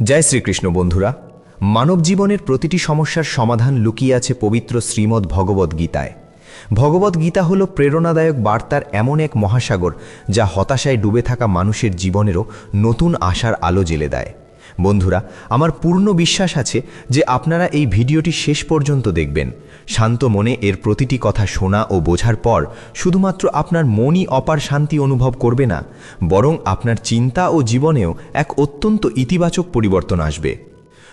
জয় শ্রীকৃষ্ণ বন্ধুরা। মানব জীবনের প্রতিটি সমস্যার সমাধান লুকিয়ে আছে পবিত্র শ্রীমদ্ ভগবদ্ গীতায়। ভগবদ্ গীতা হল প্রেরণাদায়ক বার্তার এমন এক মহাসাগর যা হতাশায় ডুবে থাকা মানুষের জীবনেরও নতুন আশার আলো জ্বেলে দেয়। বন্ধুরা, আমার পূর্ণ বিশ্বাস আছে যে আপনারা এই ভিডিওটি শেষ পর্যন্ত দেখবেন। শান্ত মনে এর প্রতিটি কথা শোনা ও বোঝার পর শুধুমাত্র আপনার মনই অপার শান্তি অনুভব করবে না, বরং আপনার চিন্তা ও জীবনেও এক অত্যন্ত ইতিবাচক পরিবর্তন আসবে।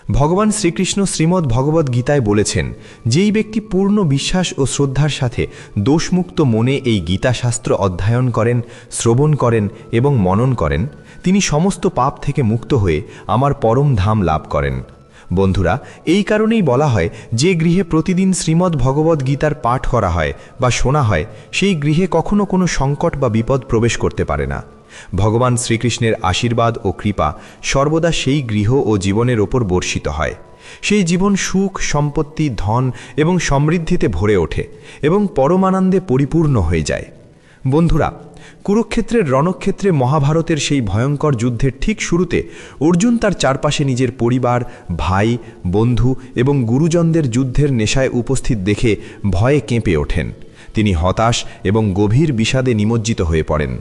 ভগবান শ্রীকৃষ্ণ শ্রীমদ্ ভগবদ্ গীতায় বলেছেন, যেই ব্যক্তি পূর্ণ বিশ্বাস ও শ্রদ্ধার সাথে দোষমুক্ত মনে এই গীতাশাস্ত্র অধ্যয়ন করেন, শ্রবণ করেন এবং মনন করেন, তিনি সমস্ত পাপ থেকে মুক্ত হয়ে আমার পরম ধাম লাভ করেন। বন্ধুরা, এই কারণেই বলা হয় যে গৃহে প্রতিদিন শ্রীমদ্ ভগবদ্ গীতার পাঠ করা হয় বা শোনা হয়, সেই গৃহে কখনো কোনো সংকট বা বিপদ প্রবেশ করতে পারে না। ভগবান শ্রীকৃষ্ণের আশীর্বাদ ও কৃপা সর্বদা সেই গৃহ ও জীবনের ওপর বর্ষিত হয়। সেই জীবন সুখ, সম্পত্তি, ধন এবং সমৃদ্ধিতে ভরে ওঠে এবং পরমানন্দে পরিপূর্ণ হয়ে যায়। বন্ধুরা, কুরুক্ষেত্রের রণক্ষেত্রে মহাভারতের সেই ভয়ঙ্কর যুদ্ধের ঠিক শুরুতে অর্জুন তার চারপাশে নিজের পরিবার, ভাই, বন্ধু এবং গুরুজনদের যুদ্ধের নেশায় উপস্থিত দেখে ভয়ে কেঁপে ওঠেন। তিনি হতাশ এবং গভীর বিষাদে নিমজ্জিত হয়ে পড়েন।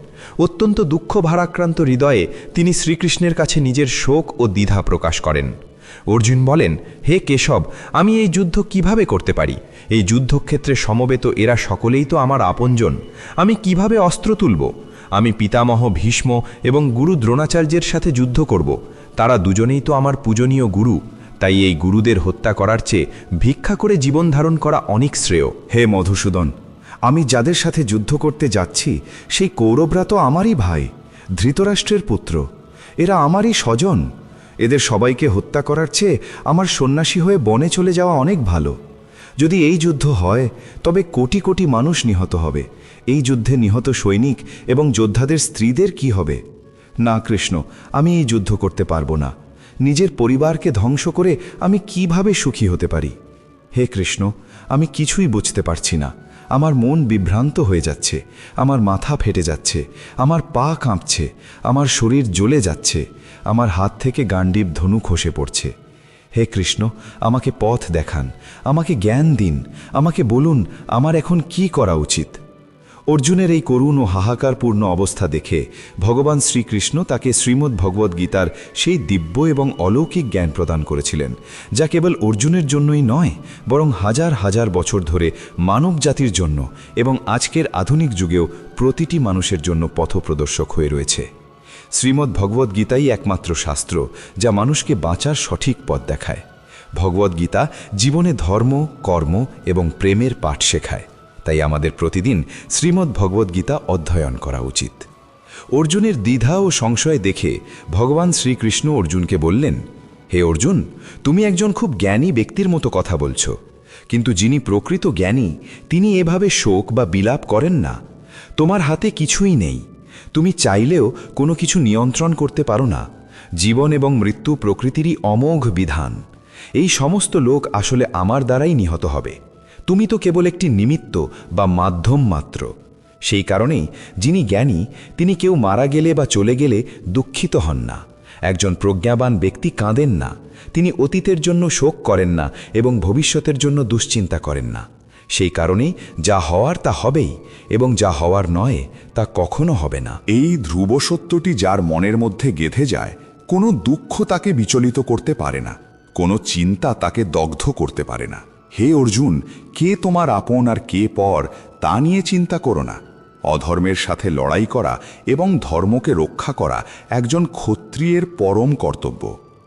অত্যন্ত দুঃখ ভারাক্রান্ত হৃদয়ে তিনি শ্রীকৃষ্ণের কাছে নিজের শোক ও দ্বিধা প্রকাশ করেন। অর্জুন বলেন, হে কেশব, আমি এই যুদ্ধ কিভাবে করতে পারি? এই যুদ্ধক্ষেত্রে সমবেত এরা সকলেই তো আমার আপনজন। আমি কিভাবে অস্ত্র তুলব? আমি পিতামহ ভীষ্ম এবং গুরু দ্রোণাচার্যের সাথে যুদ্ধ করব। তারা দুজনেই তো আমার পূজনীয় গুরু। তাই এই গুরুদের হত্যা করার চেয়ে ভিক্ষা করে জীবন ধারণ করা অনেক শ্রেয়। হে মধুসূদন, আমি যাদের সাথে যুদ্ধ করতে যাচ্ছি সেই কৌরবরা তো আমারই ভাই, ধৃতরাষ্ট্রের পুত্র। এরা আমারই স্বজন। এদের সবাইকে হত্যা করার চেয়ে আমার সন্ন্যাসী হয়ে বনে চলে যাওয়া অনেক ভালো। যদি এই যুদ্ধ হয় তবে কোটি কোটি মানুষ নিহত হবে। এই যুদ্ধে নিহত সৈনিক এবং যোদ্ধাদের স্ত্রীদের কি হবে? না কৃষ্ণ, আমি এই যুদ্ধ করতে পারবো না। নিজের পরিবারকে ধ্বংস করে আমি কিভাবে সুখী হতে পারি? হে কৃষ্ণ, আমি কিছুই বুঝতে পারছি না। আমার মন বিভ্রান্ত হয়ে যাচ্ছে, আমার মাথা ফেটে যাচ্ছে, আমার পা কাঁপছে, আমার শরীর জ্বলে যাচ্ছে, আমার হাত থেকে গান্ডীব ধনু খসে পড়ছে। হে কৃষ্ণ, আমাকে পথ দেখান, আমাকে জ্ঞান দিন, আমাকে বলুন আমার এখন কি করা উচিত। অর্জুনের এই করুণ ও হাহাকারপূর্ণ অবস্থা দেখে ভগবান শ্রীকৃষ্ণ তাকে শ্রীমদ্ ভগবদ্ গীতার সেই দিব্য এবং অলৌকিক জ্ঞান প্রদান করেছিলেন, যা কেবল অর্জুনের জন্যই নয়, বরং হাজার হাজার বছর ধরে মানব জাতির জন্য এবং আজকের আধুনিক যুগেও প্রতিটি মানুষের জন্য পথপ্রদর্শক হয়ে রয়েছে। শ্রীমদ্ ভগবদ্ গীতাই একমাত্র শাস্ত্র যা মানুষকে বাঁচার সঠিক পথ দেখায়। ভগবদ্ গীতা জীবনে ধর্ম, কর্ম এবং প্রেমের পাঠ শেখায়। তাই আমাদের প্রতিদিন শ্রীমদ্ ভগবদ্ গীতা অধ্যয়ন করা উচিত। অর্জুনের দ্বিধা ও সংশয় দেখে ভগবান শ্রীকৃষ্ণ অর্জুনকে বললেন, হে অর্জুন, তুমি একজন খুব জ্ঞানী ব্যক্তির মতো কথা বলছো, কিন্তু যিনি প্রকৃত জ্ঞানী তিনি এভাবে শোক বা বিলাপ করেন না। তোমার হাতে কিছুই নেই। তুমি চাইলেও কোনো কিছু নিয়ন্ত্রণ করতে পারো না। জীবন এবং মৃত্যু প্রকৃতিরই অমোঘ বিধান। এই সমস্ত লোক আসলে আমার দ্বারাই নিহত হবে। তুমি তো কেবল একটি নিমিত্ত বা মাধ্যম মাত্র। সেই কারণেই যিনি জ্ঞানী তিনি কেউ মারা গেলে বা চলে গেলে দুঃখিত হন না। একজন প্রজ্ঞাবান ব্যক্তি কাঁদেন না। তিনি অতীতের জন্য শোক করেন না এবং ভবিষ্যতের জন্য দুশ্চিন্তা করেন না। সেই কারণেই যা হওয়ার তা হবেই এবং যা হওয়ার নয় তা কখনো হবে না। এই ধ্রুব সত্যটি যার মনের মধ্যে গেঁথে যায়, কোনো দুঃখ তাকে বিচলিত করতে পারে না, কোনো চিন্তা তাকে দগ্ধ করতে পারে না। হে অর্জুন, কে তোমার আপন আর কে পর তা নিয়ে চিন্তা করো না। অধর্মের সাথে লড়াই করা এবং ধর্মকে রক্ষা করা একজন ক্ষত্রিয়ের পরম কর্তব্য।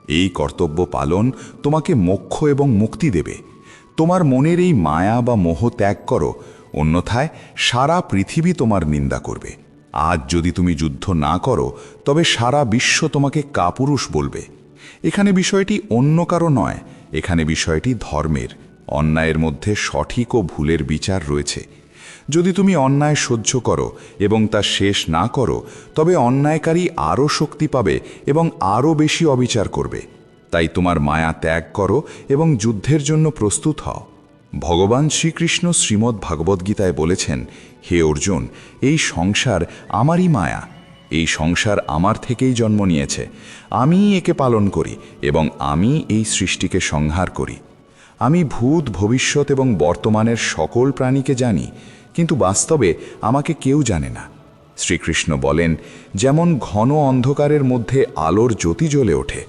এই কর্তব্য পালন তোমাকে মোক্ষ এবং মুক্তি দেবে। তোমার মনের এই মায়া বা মোহ ত্যাগ করো, অন্যথায় সারা পৃথিবী তোমার নিন্দা করবে। আজ যদি তুমি যুদ্ধ না করো তবে সারা বিশ্ব তোমাকে কাপুরুষ বলবে। এখানে বিষয়টি অন্য কারো নয়, এখানে বিষয়টি ধর্মের। অন্যায়ের মধ্যে সঠিক ও ভুলের বিচার রয়েছে। যদি তুমি অন্যায় সহ্য করো এবং তা শেষ না করো তবে অন্যায়কারী আরও শক্তি পাবে এবং আরও বেশি অবিচার করবে। তাই তোমার মায়া ত্যাগ করো এবং যুদ্ধের জন্য প্রস্তুত হও। ভগবান শ্রীকৃষ্ণ শ্রীমদ্ ভাগবদ্গীতায় বলেছেন, হে অর্জুন, এই সংসার আমারই মায়া। এই সংসার আমার থেকেই জন্ম নিয়েছে, আমিই একে পালন করি এবং আমি এই সৃষ্টিকে সংহার করি। আমি ভূত, ভবিষ্যৎ এবং বর্তমানের সকল প্রাণীকে জানি, কিন্তু বাস্তবে আমাকে কেউ জানে না। শ্রীকৃষ্ণ বলেন, যেমন ঘন অন্ধকারের মধ্যে আলোর জ্যোতি জ্বলে ওঠে,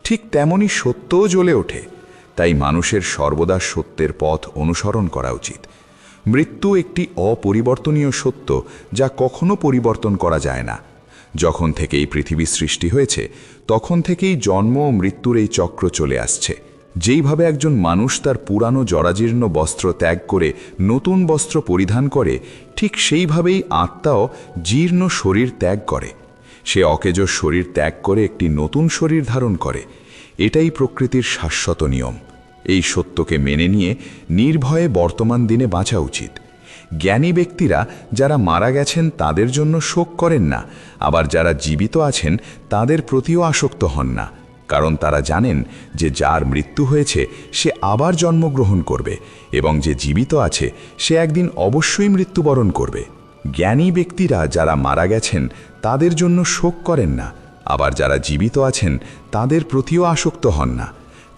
ঠিক তেমনি সত্যও জ্বলে ওঠে। তাই মানুষের সর্বদা সত্যের পথ অনুসরণ করা উচিত। মৃত্যু একটি অপরিবর্তনীয় সত্য, যা কখনো পরিবর্তন করা যায় না। যখন থেকে এই পৃথিবী সৃষ্টি হয়েছে, তখন থেকেই জন্ম ও মৃত্যুর এই চক্র চলে আসছে। যেইভাবে একজন মানুষ তার পুরানো জরাজীর্ণ বস্ত্র ত্যাগ করে নতুন বস্ত্র পরিধান করে, ঠিক সেইভাবেই আত্মাও জীর্ণ শরীর ত্যাগ করে। সে অকেজ শরীর ত্যাগ করে একটি নতুন শরীর ধারণ করে। এটাই প্রকৃতির শাশ্বত নিয়ম। এই সত্যকে মেনে নিয়ে নির্ভয়ে বর্তমান দিনে বাঁচা উচিত। জ্ঞানী ব্যক্তিরা যারা মারা গেছেন তাদের জন্য শোক করেন না, আবার যারা জীবিত আছেন তাদের প্রতিও আসক্ত হন না, কারণ তারা জানেন যে যার মৃত্যু হয়েছে সে আবার জন্মগ্রহণ করবে, এবং যে জীবিত আছে সে একদিন অবশ্যই মৃত্যুবরণ করবে। জ্ঞানী ব্যক্তিরা যারা মারা গেছেন তাদের জন্য শোক করেন না, আবার যারা জীবিত আছেন তাদের প্রতিও আসক্ত হন না,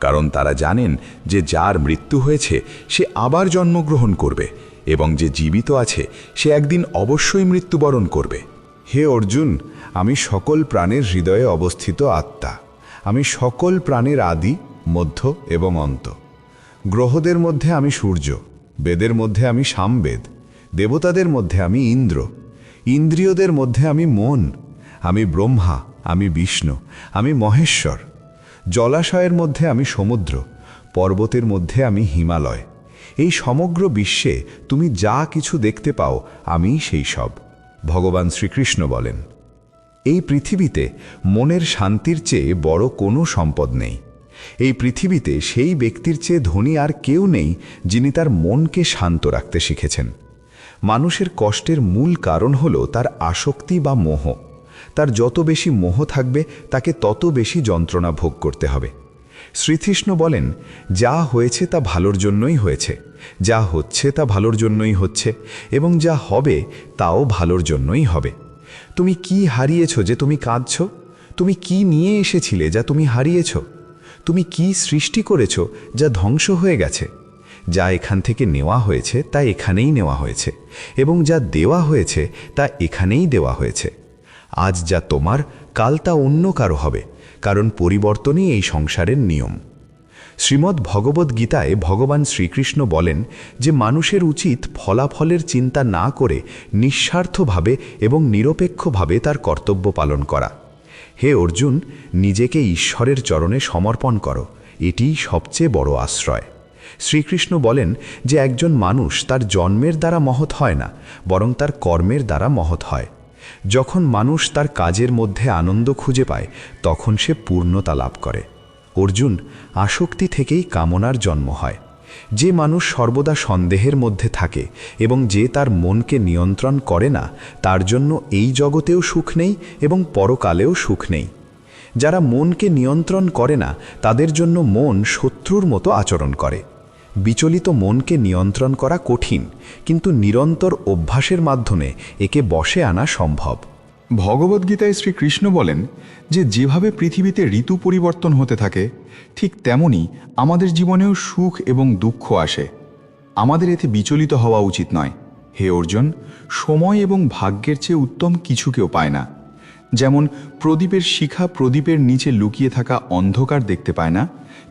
কারণ তারা জানেন যে যার মৃত্যু হয়েছে সে আবার জন্মগ্রহণ করবে, এবং যে জীবিত আছে সে একদিন অবশ্যই মৃত্যুবরণ করবে। হে অর্জুন, আমি সকল প্রাণের হৃদয়ে অবস্থিত আত্মা। আমি সকল প্রাণের আদি, মধ্য এবং অন্ত। গ্রহদের মধ্যে আমি সূর্য, বেদের মধ্যে আমি সামবেদ, দেবতাদের মধ্যে আমি ইন্দ্র, ইন্দ্রিয়দের মধ্যে আমি মন, আমি ব্রহ্মা, আমি বিষ্ণু, আমি মহেশ্বর। জলাশয়ের মধ্যে আমি সমুদ্র, পর্বতের মধ্যে আমি হিমালয়। এই সমগ্র বিশ্বে তুমি যা কিছু দেখতে পাও আমিই সেই সব। ভগবান শ্রীকৃষ্ণ বলেন, এই পৃথিবীতে মনের শান্তির চেয়ে বড় কোনো সম্পদ নেই। এই পৃথিবীতে সেই ব্যক্তির চেয়ে ধনী আর কেউ নেই যিনি তার মনকে শান্ত রাখতে শিখেছেন। মানুষের কষ্টের মূল কারণ হল তার আসক্তি বা মোহ। তার যত বেশি মোহ থাকবে তাকে তত বেশি যন্ত্রণা ভোগ করতে হবে। শ্রীকৃষ্ণ বলেন, যা হয়েছে তা ভালোর জন্যই হয়েছে, যা হচ্ছে তা ভালোর জন্যই হচ্ছে, এবং যা হবে তাও ভালোর জন্যই হবে। তুমি কি হারিয়েছ যে তুমি কাঁদছ? তুমি কি নিয়ে এসেছিলে যা তুমি হারিয়েছ? তুমি কি সৃষ্টি করেছ যা ধ্বংস হয়ে গেছে? যা এখান থেকে নেওয়া হয়েছে তা এখানেই নেওয়া হয়েছে, এবং যা দেওয়া হয়েছে তা এখানেই দেওয়া হয়েছে। আজ যা তোমার, কাল তা অন্য কারো হবে, কারণ পরিবর্তনই এই সংসারের নিয়ম। শ্রীমদ্ ভগবদ্ গীতায় ভগবান শ্রীকৃষ্ণ বলেন যে মানুষের উচিত ফলাফলের চিন্তা না করে নিঃস্বার্থভাবে এবং নিরপেক্ষভাবে তার কর্তব্য পালন করা। হে অর্জুন, নিজেকে ঈশ্বরের চরণে সমর্পণ করো, এটিই সবচেয়ে বড় আশ্রয়। শ্রীকৃষ্ণ বলেন যে একজন মানুষ তার জন্মের দ্বারা মহৎ হয় না, বরং তার কর্মের দ্বারা মহৎ হয়। যখন মানুষ তার কাজের মধ্যে আনন্দ খুঁজে পায় তখন সে পূর্ণতা লাভ করে। অর্জুন, আসক্তি থেকেই কামনার জন্ম হয়। যে মানুষ সর্বদা সন্দেহের মধ্যে থাকে এবং যে তার মনকে নিয়ন্ত্রণ করে না, তার জন্য এই জগতেও সুখ নেই এবং পরকালেও সুখ নেই। যারা মনকে নিয়ন্ত্রণ করে না তাদের জন্য মন শত্রুর মতো আচরণ করে। বিচলিত মনকে নিয়ন্ত্রণ করা কঠিন, কিন্তু নিরন্তর অভ্যাসের মাধ্যমে একে বশে আনা সম্ভব। ভগবদ্গীতায় শ্রীকৃষ্ণ বলেন যে যেভাবে পৃথিবীতে ঋতু পরিবর্তন হতে থাকে, ঠিক তেমনি আমাদের জীবনেও সুখ এবং দুঃখ আসে। আমাদের এতে বিচলিত হওয়া উচিত নয়। হে অর্জুন, সময় এবং ভাগ্যের চেয়ে উত্তম কিছু কেউ পায় না। যেমন প্রদীপের শিখা প্রদীপের নিচে লুকিয়ে থাকা অন্ধকার দেখতে পায় না,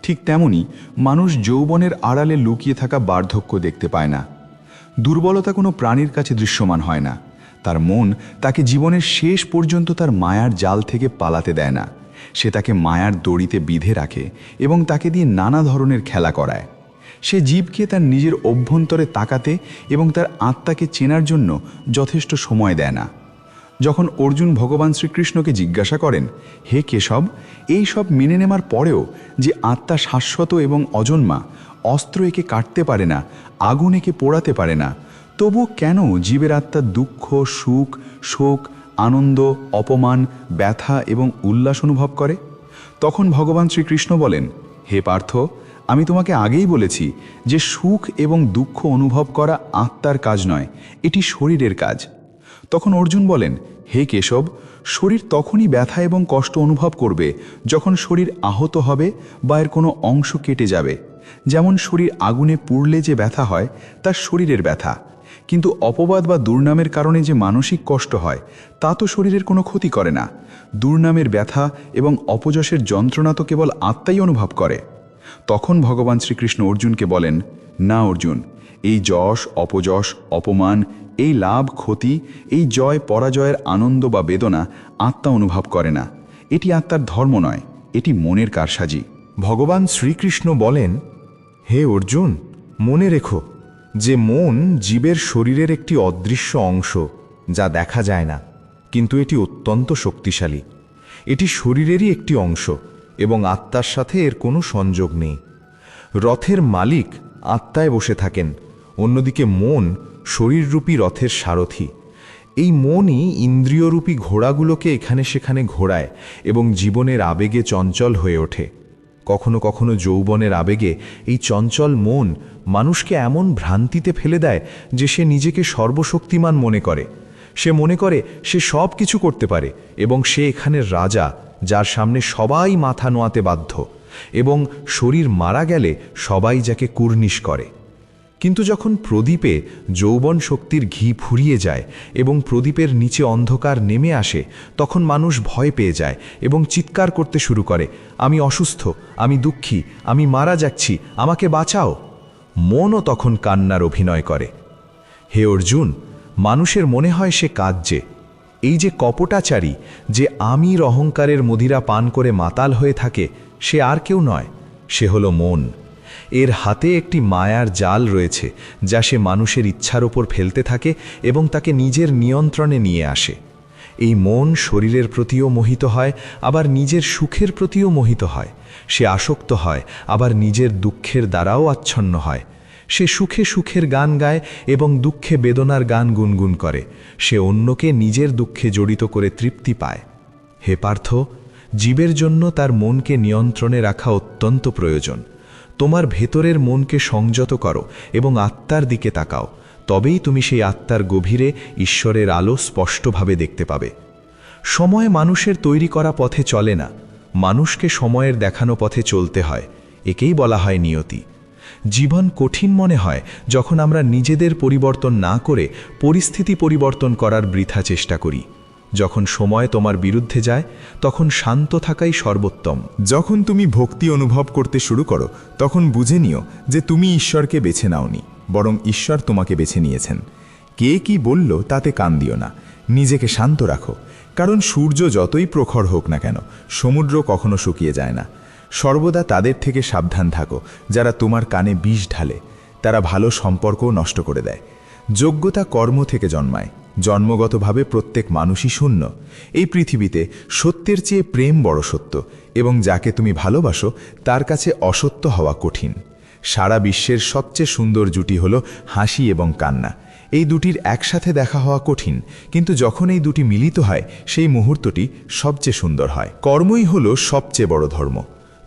ঠিক তেমনি মানুষ যৌবনের আড়ালে লুকিয়ে থাকা বার্ধক্য দেখতে পায় না। দুর্বলতা কোনো প্রাণীর কাছে দৃশ্যমান হয় না। তার মন তাকে জীবনের শেষ পর্যন্ত তার মায়ার জাল থেকে পালাতে দেয় না। সে তাকে মায়ার দড়িতে বিধে রাখে এবং তাকে দিয়ে নানা ধরনের খেলা করায়। সে জীবকে তার নিজের অভ্যন্তরে তাকাতে এবং তার আত্মাকে চেনার জন্য যথেষ্ট সময় দেয় না। যখন অর্জুন ভগবান শ্রীকৃষ্ণকে জিজ্ঞাসা করেন, হে কেশব, এই সব মেনে নেওয়ার পরেও যে আত্মা শাশ্বত এবং অজন্মা, অস্ত্র একে কাটতে পারে না, আগুন একে পোড়াতে পারে না, তবু কেন জীবের আত্মার দুঃখ, সুখ, শোক, আনন্দ, অপমান, ব্যথা এবং উল্লাস অনুভব করে? তখন ভগবান শ্রীকৃষ্ণ বলেন, হে পার্থ, আমি তোমাকে আগেই বলেছি যে সুখ এবং দুঃখ অনুভব করা আত্মার কাজ নয়, এটি শরীরের কাজ। তখন অর্জুন বলেন, হে কেশব, শরীর তখনই ব্যথা এবং কষ্ট অনুভব করবে যখন শরীর আহত হবে বা এর কোনো অংশ কেটে যাবে। যেমন শরীর আগুনে পুড়লে যে ব্যথা হয় তা শরীরের ব্যথা, কিন্তু অপবাদ বা দুর্নামের কারণে যে মানসিক কষ্ট হয় তা তো শরীরের কোনো ক্ষতি করে না। দুর্নামের ব্যথা এবং অপযশের যন্ত্রণা তো কেবল আত্মাই অনুভব করে। তখন ভগবান শ্রীকৃষ্ণ অর্জুনকে বলেন, না অর্জুন, এই যশ, অপযশ, অপমান, এই লাভ, ক্ষতি, এই জয় পরাজয়ের আনন্দ বা বেদনা আত্মা অনুভব করে না। এটি আত্মার ধর্ম নয়, এটি মনের কারসাজি। ভগবান শ্রীকৃষ্ণ বলেন, হে অর্জুন, মনে রেখো যে মন জীবের শরীরের একটি অদৃশ্য অংশ, যা দেখা যায় না, কিন্তু এটি অত্যন্ত শক্তিশালী। এটি শরীরেরই একটি অংশ এবং আত্মার সাথে এর কোনো সংযোগ নেই। রথের মালিক আত্মায় বসে থাকেন, অন্যদিকে মন শরীররূপী রথের সারথি। এই মনই ইন্দ্রিয়রূপী ঘোড়াগুলোকে এখানে সেখানে ঘোরায় এবং জীবনের আবেগে চঞ্চল হয়ে ওঠে। কখনো কখনো যৌবনের আবেগে এই চঞ্চল মন মানুষকে এমন ভ্রান্তিতে ফেলে দেয় যে সে নিজেকে সর্বশক্তিমান মনে করে। সে মনে করে সে সব কিছু করতে পারে এবং সে এখানের রাজা, যার সামনে সবাই মাথা নোয়াতে বাধ্য, এবং শরীর মারা গেলে সবাই যাকে কুর্নিশ করে। কিন্তু যখন প্রদীপে যৌবন শক্তির ঘি ফুরিয়ে যায় এবং প্রদীপের নিচে অন্ধকার নেমে আসে, তখন মানুষ ভয় পেয়ে যায় এবং চিৎকার করতে শুরু করে, আমি অসুস্থ, আমি দুঃখী, আমি মারা যাচ্ছি, আমাকে বাঁচাও। মনও তখন কান্নার অভিনয় করে। হে অর্জুন, মানুষের মনে হয় সে কাঁদছে। এই যে কপটাচারী, যে আমির অহংকারের মদিরা পান করে মাতাল হয়ে থাকে, সে আর কেউ নয়, সে হলো মন। এর হাতে একটি মায়ার জাল রয়েছে, যা সে মানুষের ইচ্ছার ওপর ফেলতে থাকে এবং তাকে নিজের নিয়ন্ত্রণে নিয়ে আসে। এই মন শরীরের প্রতিও মোহিত হয়, আবার নিজের সুখের প্রতিও মোহিত হয়। সে আসক্ত হয়, আবার নিজের দুঃখের দ্বারাও আচ্ছন্ন হয়। সে সুখে সুখের গান গায় এবং দুঃখে বেদনার গান গুনগুন করে। সে অন্যকে নিজের দুঃখে জড়িত করে তৃপ্তি পায়। হে পার্থ, জীবের জন্য তার মনকে নিয়ন্ত্রণে রাখা অত্যন্ত প্রয়োজন। তোমার ভেতরের মনকে সংযত করো এবং আত্মার দিকে তাকাও, তবেই তুমি সেই আত্মার গভীরে ঈশ্বরের আলো স্পষ্টভাবে দেখতে পাবে। সময় মানুষের তৈরি করা পথে চলে না, মানুষকে সময়ের দেখানো পথে চলতে হয়। একেই বলা হয় নিয়তি। জীবন কঠিন মনে হয় যখন আমরা নিজেদের পরিবর্তন না করে পরিস্থিতি পরিবর্তন করার বৃথা চেষ্টা করি। যখন সময় তোমার বিরুদ্ধে যায়, তখন শান্ত থাকাই সর্বোত্তম। যখন তুমি ভক্তি অনুভব করতে শুরু করো, তখন বুঝে নিও যে তুমি ঈশ্বরকে বেছে নাওনি, বরং ঈশ্বর তোমাকে বেছে নিয়েছেন। কে কি বলল তাতে কান দিও না, নিজেকে শান্ত রাখো। কারণ সূর্য যতই প্রখর হোক না কেন, সমুদ্র কখনো শুকিয়ে যায় না। সর্বদা তাদের থেকে সাবধান থাকো যারা তোমার কানে বিষ ঢালে। তারা ভালো সম্পর্কও নষ্ট করে দেয়। যোগ্যতা কর্ম থেকে জন্মায়। জন্মগতভাবে প্রত্যেক মানুষই শূন্য। এই পৃথিবীতে সত্যের চেয়ে প্রেম বড় সত্য, এবং যাকে তুমি ভালোবাসো তার কাছে অসত্য হওয়া কঠিন। সারা বিশ্বের সবচেয়ে সুন্দর জুটি হলো হাসি এবং কান্না। এই দুটির একসাথে দেখা হওয়া কঠিন, কিন্তু যখন এই দুটি মিলিত হয় সেই মুহূর্তটি সবচেয়ে সুন্দর হয়। কর্মই হলো সবচেয়ে বড় ধর্ম।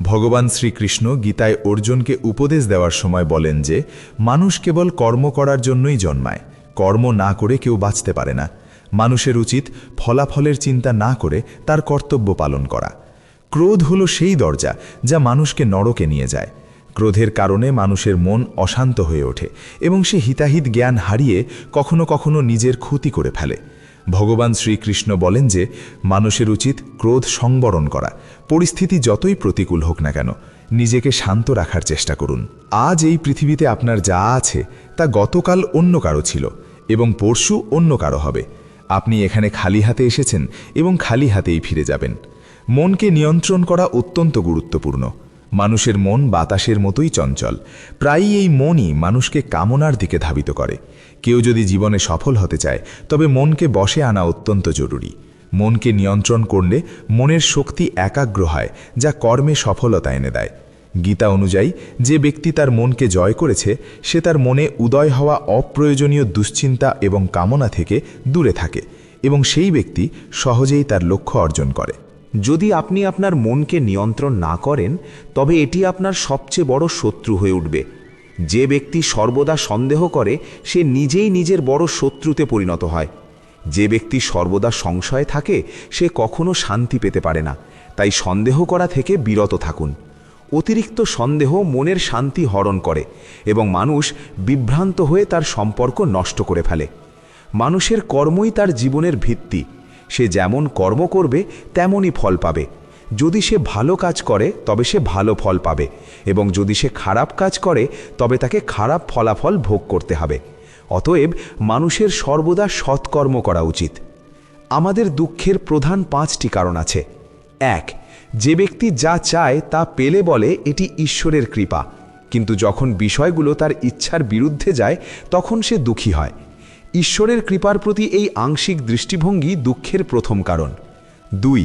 ভগবান শ্রীকৃষ্ণ গীতায় অর্জুনকে উপদেশ দেওয়ার সময় বলেন যে মানুষ কেবল কর্ম করার জন্যই জন্মায়, কর্ম না করে কেউ বাঁচতে পারে না। মানুষের উচিত ফলাফলের চিন্তা না করে তার কর্তব্য পালন করা। ক্রোধ হলো সেই দরজা যা মানুষকে নরকে নিয়ে যায়। ক্রোধের কারণে মানুষের মন অশান্ত হয়ে ওঠে এবং সে হিতাহিত জ্ঞান হারিয়ে কখনো কখনো নিজের ক্ষতি করে ফেলে। ভগবান শ্রীকৃষ্ণ বলেন যে মানুষের উচিত ক্রোধ সংবরণ করা। পরিস্থিতি যতই প্রতিকূল হোক না কেন, নিজেকে শান্ত রাখার চেষ্টা করুন। আজ এই পৃথিবীতে আপনার যা আছে তা গতকাল অন্য কারো ছিল এবং পরশু অন্য কারো হবে। আপনি এখানে খালি হাতে এসেছেন এবং খালি হাতেই ফিরে যাবেন। মনকে নিয়ন্ত্রণ করা অত্যন্ত গুরুত্বপূর্ণ। মানুষের মন বাতাসের মতোই চঞ্চল। প্রায়ই এই মনই মানুষকে কামনার দিকে ধাবিত করে। কেউ যদি জীবনে সফল হতে চায়, তবে মনকে বশে আনা অত্যন্ত জরুরি। মনকে নিয়ন্ত্রণ করলে মনের শক্তি একাগ্র হয়, যা কর্মে সফলতা এনে দেয়। গীতা অনুযায়ী যে ব্যক্তি তার মনকে জয় করেছে, সে তার মনে উদয় হওয়া অপ্রয়োজনীয় দুশ্চিন্তা এবং কামনা থেকে দূরে থাকে এবং সেই ব্যক্তি সহজেই তার লক্ষ্য অর্জন করে। যদি আপনি আপনার মনকে নিয়ন্ত্রণ না করেন, তবে এটি আপনার সবচেয়ে বড় শত্রু হয়ে উঠবে। যে ব্যক্তি সর্বদা সন্দেহ করে, সে নিজেই নিজের বড় শত্রুতে পরিণত হয়। যে ব্যক্তি সর্বদা সংশয়ে থাকে সে কখনো শান্তি পেতে পারে না, তাই সন্দেহ করা থেকে বিরত থাকুন। অতিরিক্ত সন্দেহ মনের শান্তি হরণ করে এবং মানুষ বিভ্রান্ত হয়ে তার সম্পর্ক নষ্ট করে ফেলে। মানুষের কর্মই তার জীবনের ভিত্তি। সে যেমন কর্ম করবে তেমনই ফল পাবে। যদি সে ভালো কাজ করে তবে সে ভালো ফল পাবে, এবং যদি সে খারাপ কাজ করে তবে তাকে খারাপ ফলাফল ভোগ করতে হবে। অতএব মানুষের সর্বদা সৎকর্ম করা উচিত। আমাদের দুঃখের প্রধান 5টি কারণ আছে। 1. যে ব্যক্তি যা চায় তা পেলে বলে এটি ঈশ্বরের কৃপা, কিন্তু যখন বিষয়গুলো তার ইচ্ছার বিরুদ্ধে যায় তখন সে দুঃখী হয়। ঈশ্বরের কৃপার প্রতি এই আংশিক দৃষ্টিভঙ্গি দুঃখের প্রথম কারণ। 2.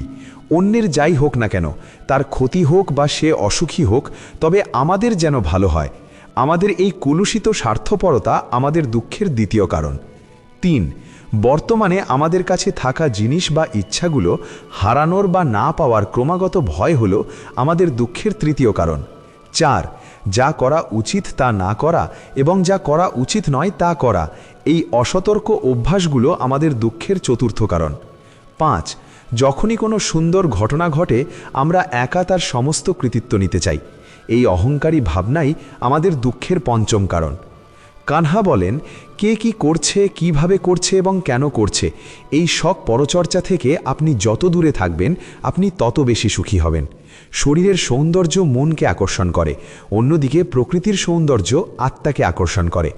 অন্যের যাই হোক না কেন, তার ক্ষতি হোক বা সে অসুখী হোক, তবে আমাদের যেন ভালো হয়। আমাদের এই কলুষিত স্বার্থপরতা আমাদের দুঃখের দ্বিতীয় কারণ। 3. বর্তমানে আমাদের কাছে থাকা জিনিস বা ইচ্ছাগুলো হারানোর বা না পাওয়ার ক্রমাগত ভয় হলো আমাদের দুঃখের তৃতীয় কারণ। 4. যা করা উচিত তা না করা এবং যা করা উচিত নয় তা করা, এই অসতর্ক অভ্যাসগুলো আমাদের দুঃখের চতুর্থ কারণ। 5. যখনই কোনো সুন্দর ঘটনা ঘটে আমরা একা তার সমস্ত কৃতিত্ব নিতে চাই। এই অহংকারী ভাবনাই আমাদের দুঃখের পঞ্চম কারণ। কানহা বলেন, কে কি করছে, কিভাবে করছে এবং কেন করছে, এই সব পরচর্চা থেকে আপনি যত দূরে থাকবেন আপনি তত বেশি সুখী হবেন। শরীরের সৌন্দর্য মনকে আকর্ষণ করে, অন্যদিকে প্রকৃতির সৌন্দর্য আত্মাকে আকর্ষণ করে।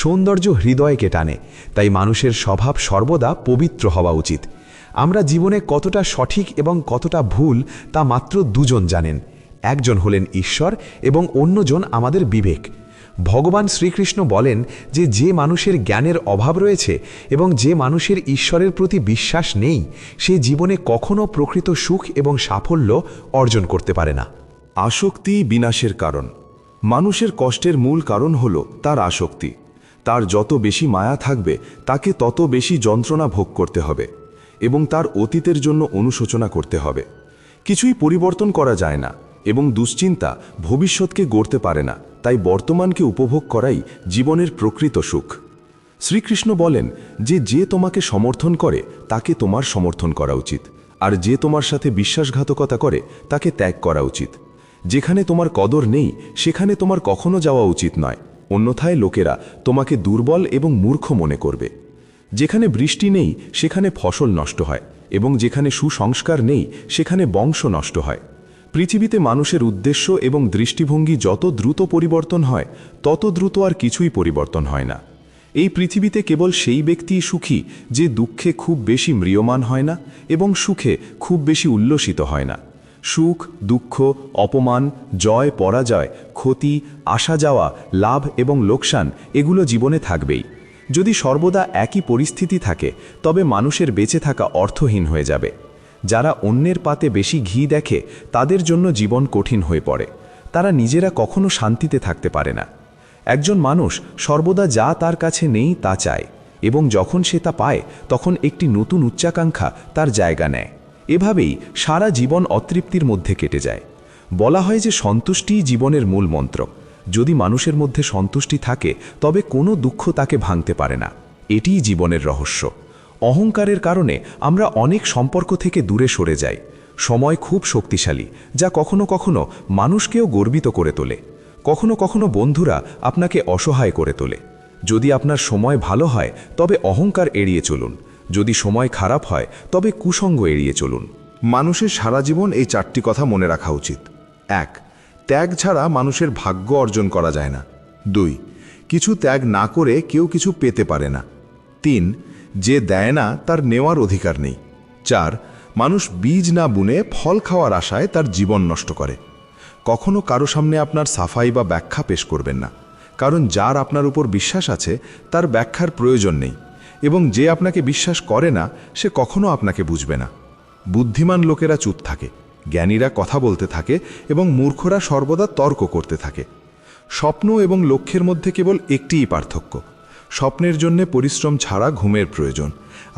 সৌন্দর্য হৃদয়কে টানে, তাই মানুষের স্বভাব সর্বদা পবিত্র হওয়া উচিত। আমরা জীবনে কতটা সঠিক এবং কতটা ভুল তা মাত্র দুজন জানেন। একজন হলেন ঈশ্বর এবং অন্যজন আমাদের বিবেক। ভগবান শ্রীকৃষ্ণ বলেন যে মানুষের জ্ঞানের অভাব রয়েছে এবং যে মানুষের ঈশ্বরের প্রতি বিশ্বাস নেই, সে জীবনে কখনো প্রকৃত সুখ এবং সাফল্য অর্জন করতে পারে না। আসক্তি বিনাশের কারণ। মানুষের কষ্টের মূল কারণ হল তার আসক্তি। তার যত বেশি মায়া থাকবে তাকে তত বেশি যন্ত্রণা ভোগ করতে হবে এবং তার অতীতের জন্য অনুশোচনা করতে হবে। কিছুই পরিবর্তন করা যায় না এবং দুশ্চিন্তা ভবিষ্যৎকে গড়তে পারে না, তাই বর্তমানকে উপভোগ করাই জীবনের প্রকৃত সুখ। শ্রীকৃষ্ণ বলেন যে তোমাকে সমর্থন করে তাকে তোমার সমর্থন করা উচিত, আর যে তোমার সাথে বিশ্বাসঘাতকতা করে তাকে ত্যাগ করা উচিত। যেখানে তোমার কদর নেই সেখানে তোমার কখনো যাওয়া উচিত নয়, অন্যথায় লোকেরা তোমাকে দুর্বল এবং মূর্খ মনে করবে। যেখানে বৃষ্টি নেই সেখানে ফসল নষ্ট হয়, এবং যেখানে সুসংস্কার নেই সেখানে বংশ নষ্ট হয়। পৃথিবীতে মানুষের উদ্দেশ্য এবং দৃষ্টিভঙ্গি যত দ্রুত পরিবর্তন হয় তত দ্রুত আর কিছুই পরিবর্তন হয় না। এই পৃথিবীতে কেবল সেই ব্যক্তিই সুখী যে দুঃখে খুব বেশি ম্রিয়মান হয় না এবং সুখে খুব বেশি উল্লসিত হয় না। সুখ, দুঃখ, অপমান, জয়, পরাজয়, ক্ষতি, আসা যাওয়া, লাভ এবং লোকসান এগুলো জীবনে থাকবেই। যদি সর্বদা একই পরিস্থিতি থাকে তবে মানুষের বেঁচে থাকা অর্থহীন হয়ে যাবে। যারা অন্যের পাতে বেশি ঘি দেখে তাদের জন্য জীবন কঠিন হয়ে পড়ে। তারা নিজেরা কখনো শান্তিতে থাকতে পারে না। একজন মানুষ সর্বদা যা তার কাছে নেই তা চায়, এবং যখন সে তা পায় তখন একটি নতুন উচ্চাকাঙ্ক্ষা তার জায়গা নেয়। এভাবেই সারা জীবন অতৃপ্তির মধ্যে কেটে যায়। বলা হয় যে সন্তুষ্টিই জীবনের মূল মন্ত্র। যদি মানুষের মধ্যে সন্তুষ্টি থাকে তবে কোনো দুঃখ তাকে ভাঙতে পারে না। এটিই জীবনের রহস্য। অহংকারের কারণে আমরা অনেক সম্পর্ক থেকে দূরে সরে যাই। সময় খুব শক্তিশালী, যা কখনো কখনো মানুষকেও গর্বিত করে তোলে। কখনো কখনো বন্ধুরা আপনাকে অসহায় করে তোলে। যদি আপনার সময় ভালো হয় তবে অহংকার এড়িয়ে চলুন, যদি সময় খারাপ হয় তবে কুসঙ্গ এড়িয়ে চলুন। মানুষের সারা জীবন এই 4টি কথা মনে রাখা উচিত। 1. ত্যাগ ছাড়া মানুষের ভাগ্য অর্জন করা যায় না। 2. কিছু ত্যাগ না করে কেউ কিছু পেতে পারে না। 3. যে দেয় না তার নেওয়ার অধিকার নেই। 4. মানুষ বীজ না বুনে ফল খাওয়ার আশায় তার জীবন নষ্ট করে। কখনো কারো সামনে আপনার সাফাই বা ব্যাখ্যা পেশ করবেন না, কারণ যার আপনার উপর বিশ্বাস আছে তার ব্যাখ্যার প্রয়োজন নেই, এবং যে আপনাকে বিশ্বাস করে না সে কখনো আপনাকে বুঝবে না। বুদ্ধিমান লোকেরা চুপ থাকে, জ্ঞানীরা কথা বলতে থাকে এবং মূর্খরা সর্বদা তর্ক করতে থাকে। স্বপ্ন এবং লক্ষ্যের মধ্যে কেবল একটিই পার্থক্য। স্বপ্নের জন্য পরিশ্রম ছাড়া ঘুমের প্রয়োজন,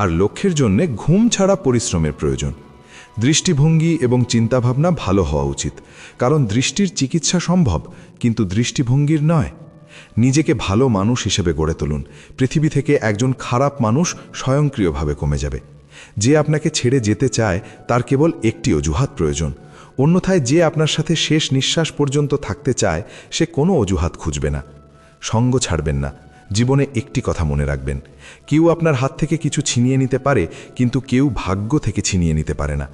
আর লক্ষ্যের জন্য ঘুম ছাড়া পরিশ্রমের প্রয়োজন। দৃষ্টিভঙ্গি এবং চিন্তাভাবনা ভালো হওয়া উচিত, কারণ দৃষ্টির চিকিৎসা সম্ভব, কিন্তু দৃষ্টিভঙ্গির নয়। নিজেকে ভালো মানুষ হিসেবে গড়ে তুলুন। পৃথিবী থেকে একজন খারাপ মানুষ স্বয়ংক্রিয়ভাবে কমে যাবে। যে আপনাকে ছেড়ে যেতে চায় তার কেবল একটি অজুহাত প্রয়োজন। অন্যথায় যে আপনার সাথে শেষ নিঃশ্বাস পর্যন্ত থাকতে চায় সে কোনো অজুহাত খুঁজবে না। সঙ্গ ছাড়বেন না। জীবনে একটি কথা মনে রাখবেন, কেউ আপনার হাত থেকে কিছু ছিনিয়ে নিতে পারে, কিন্তু কেউ ভাগ্য থেকে ছিনিয়ে নিতে পারে না।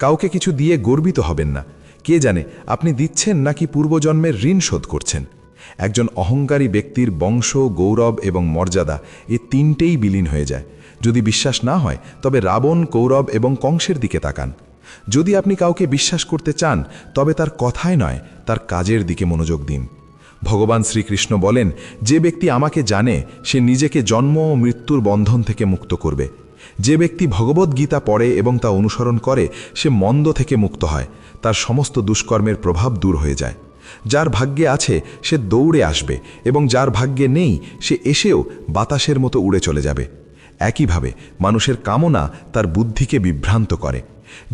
কাউকে কিছু দিয়ে গর্বিত হবেন না। কে জানে আপনি দিচ্ছেন নাকি পূর্বজন্মের ঋণ শোধ করছেন। একজন অহংকারী ব্যক্তির বংশ, গৌরব এবং মর্যাদা এই তিনটেই বিলীন হয়ে যায়। যদি বিশ্বাস না হয় তবে রাবণ, কৌরব এবং কংসের দিকে তাকান। যদি আপনি কাউকে বিশ্বাস করতে চান তবে তার কথায় নয়, তার কাজের দিকে মনোযোগ দিন। ভগবান শ্রীকৃষ্ণ বলেন, যে ব্যক্তি আমাকে জানে সে নিজেকে জন্ম ও মৃত্যুর বন্ধন থেকে মুক্ত করবে। যে ব্যক্তি ভগবদ্গীতা পড়ে এবং তা অনুসরণ করে সে মন্দ থেকে মুক্ত হয়, তার সমস্ত দুষ্কর্মের প্রভাব দূর হয়ে যায়। যার ভাগ্যে আছে সে দৌড়ে আসবে এবং যার ভাগ্যে নেই সে এসেও বাতাসের মতো উড়ে চলে যাবে। একইভাবে মানুষের কামনা তার বুদ্ধিকে বিভ্রান্ত করে।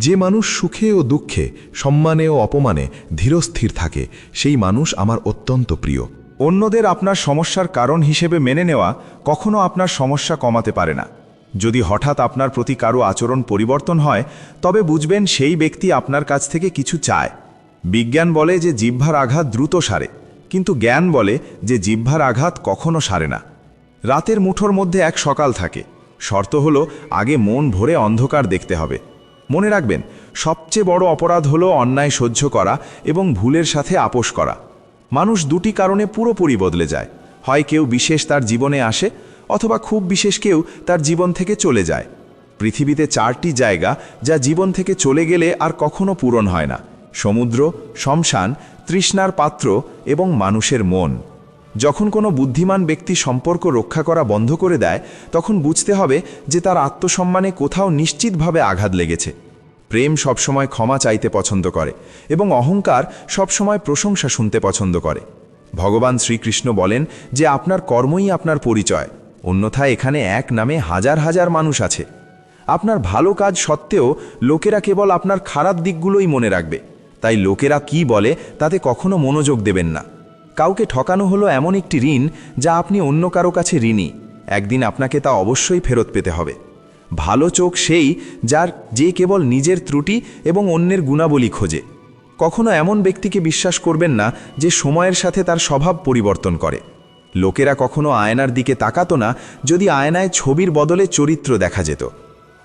যে মানুষ সুখে ও দুঃখে, সম্মানে ও অপমানে ধীরস্থির থাকে সেই মানুষ আমার অত্যন্ত প্রিয়। অন্যদের আপনার সমস্যার কারণ হিসেবে মেনে নেওয়া কখনো আপনার সমস্যা কমাতে পারে না। যদি হঠাৎ আপনার প্রতি কারো আচরণ পরিবর্তন হয় তবে বুঝবেন সেই ব্যক্তি আপনার কাছ থেকে কিছু চায়। বিজ্ঞান বলে যে জিহ্বার আঘাত দ্রুত সারে, কিন্তু জ্ঞান বলে যে জিহ্বার আঘাত কখনো সারে না। রাতের মুঠোর মধ্যে এক সকাল থাকে। শর্ত হলো আগে মন ভরে অন্ধকার দেখতে হবে। মনে রাখবেন, সবচেয়ে বড় অপরাধ হলো অন্যায় সহ্য করা এবং ভুলের সাথে আপোষ করা। মানুষ দুটি কারণে পুরোপুরি বদলে যায়। হয় কেউ বিশেষ তার জীবনে আসে, অথবা খুব বিশেষ কেউ তার জীবন থেকে চলে যায়। পৃথিবীতে 4টি জায়গা যা জীবন থেকে চলে গেলে আর কখনো পূরণ হয় না: সমুদ্র, শ্মশান, তৃষ্ণার পাত্র এবং মানুষের মন। যখন কোনো বুদ্ধিমান ব্যক্তি সম্পর্ক রক্ষা করা বন্ধ করে দেয় তখন বুঝতে হবে যে তার আত্মসম্মানে কোথাও নিশ্চিতভাবে আঘাত লেগেছে। প্রেম সবসময় ক্ষমা চাইতে পছন্দ করে এবং অহংকার সবসময় প্রশংসা শুনতে পছন্দ করে। ভগবান শ্রীকৃষ্ণ বলেন যে আপনার কর্মই আপনার পরিচয়, অন্যথায় এখানে এক নামে হাজার হাজার মানুষ আছে। আপনার ভালো কাজ সত্ত্বেও লোকেরা কেবল আপনার খারাপ দিকগুলোই মনে রাখবে। তাই লোকেরা কি বলে তাতে কখনো মনোযোগ দেবেন না। কাউকে ঠকানো হলো এমন একটি ঋণ যা আপনি অন্য কারো কাছে ঋণী। একদিন আপনাকে তা অবশ্যই ফেরত পেতে হবে। ভালো চোখ সেই যে কেবল নিজের ত্রুটি এবং অন্যের গুণাবলী খোঁজে। কখনো এমন ব্যক্তিকে বিশ্বাস করবেন না যে সময়ের সাথে তার স্বভাব পরিবর্তন করে। লোকেরা কখনো আয়নার দিকে তাকাতো না যদি আয়নায় ছবির বদলে চরিত্র দেখা যেত।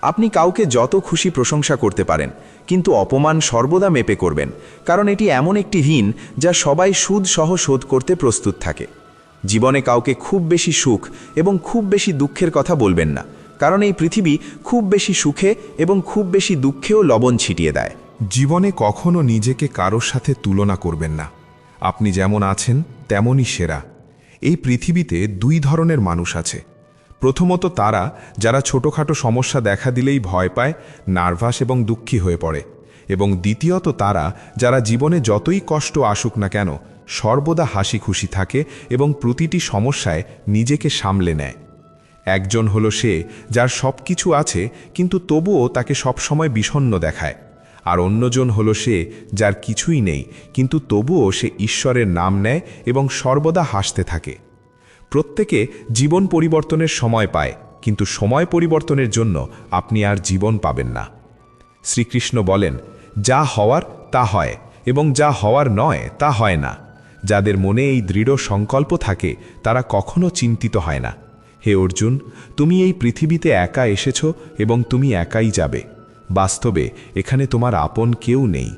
আপনি কাউকে যত খুশি প্রশংসা করতে পারেন, কিন্তু অপমান সর্বদা মেপে করবেন, কারণ এটি এমন একটি ঋণ যা সবাই সুদ সহ শোধ করতে প্রস্তুত থাকে। জীবনে কাউকে খুব বেশি সুখ এবং খুব বেশি দুঃখের কথা বলবেন না, কারণ এই পৃথিবী খুব বেশি সুখে এবং খুব বেশি দুঃখেও লবণ ছিটিয়ে দেয়। জীবনে কখনো নিজেকে কারোর সাথে তুলনা করবেন না। আপনি যেমন আছেন তেমনই সেরা। এই পৃথিবীতে 2 ধরনের মানুষ আছে। প্রথমত তারা যারা ছোটোখাটো সমস্যা দেখা দিলেই ভয় পায়, নার্ভাস এবং দুঃখী হয়ে পড়ে, এবং দ্বিতীয়ত তারা যারা জীবনে যতই কষ্ট আসুক না কেন সর্বদা হাসি খুশি থাকে এবং প্রতিটি সমস্যায় নিজেকে সামলে নেয়। একজন হলো সে যার সব কিছু আছে কিন্তু তবুও তাকে সবসময় বিষণ্ণ দেখায়, আর অন্যজন হলো সে যার কিছুই নেই কিন্তু তবুও সে ঈশ্বরের নাম নেয় এবং সর্বদা হাসতে থাকে। প্রত্যেকে জীবন পরিবর্তনের সময় পায়, কিন্তু সময় পরিবর্তনের জন্য আপনি আর জীবন পাবেন না। শ্রীকৃষ্ণ বলেন, যা হওয়ার তা হয় এবং যা হওয়ার নয় তা হয় না। যাদের মনে এই দৃঢ় সংকল্প থাকে তারা কখনো চিন্তিত হয় না। হে অর্জুন, তুমি এই পৃথিবীতে একা এসেছো এবং তুমি একাই যাবে। বাস্তবে এখানে তোমার আপন কেউ নেই।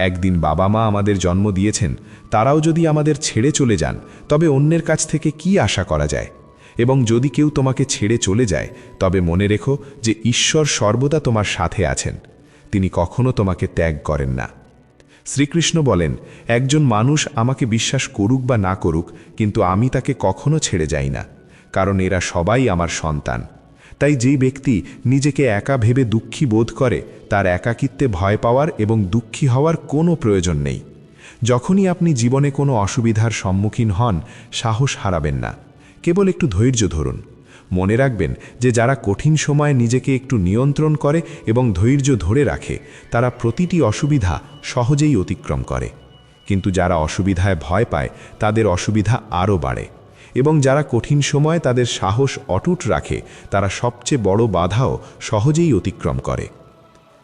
একদিন বাবা মা আমাদের জন্ম দিয়েছেন, তারাও যদি আমাদের ছেড়ে চলে যান তবে অন্যের কাছ থেকে কি আশা করা যায়? এবং যদি কেউ তোমাকে ছেড়ে চলে যায় তবে মনে রেখো যে ঈশ্বর সর্বদা তোমার সাথে আছেন। তিনি কখনো তোমাকে ত্যাগ করেন না। শ্রীকৃষ্ণ বলেন, একজন মানুষ আমাকে বিশ্বাস করুক বা না করুক, কিন্তু আমি তাকে কখনো ছেড়ে যাই না, কারণ এরা সবাই আমার সন্তান। তাই যেই ব্যক্তি নিজেকে একা ভেবে দুঃখী বোধ করে তার একাকিত্বে ভয় পাওয়ার এবং দুঃখী হওয়ার কোনো প্রয়োজন নেই। যখনই আপনি জীবনে কোনো অসুবিধার সম্মুখীন হন, সাহস হারাবেন না, কেবল একটু ধৈর্য ধরুন। মনে রাখবেন যে যারা কঠিন সময়ে নিজেকে একটু নিয়ন্ত্রণ করে এবং ধৈর্য ধরে রাখে তারা প্রতিটি অসুবিধা সহজেই অতিক্রম করে। কিন্তু যারা অসুবিধায় ভয় পায় তাদের অসুবিধা আরও বাড়ে, এবং যারা কঠিন সময় তাদের সাহস অটুট রাখে তারা সবচেয়ে বড় বাধাও সহজেই অতিক্রম করে।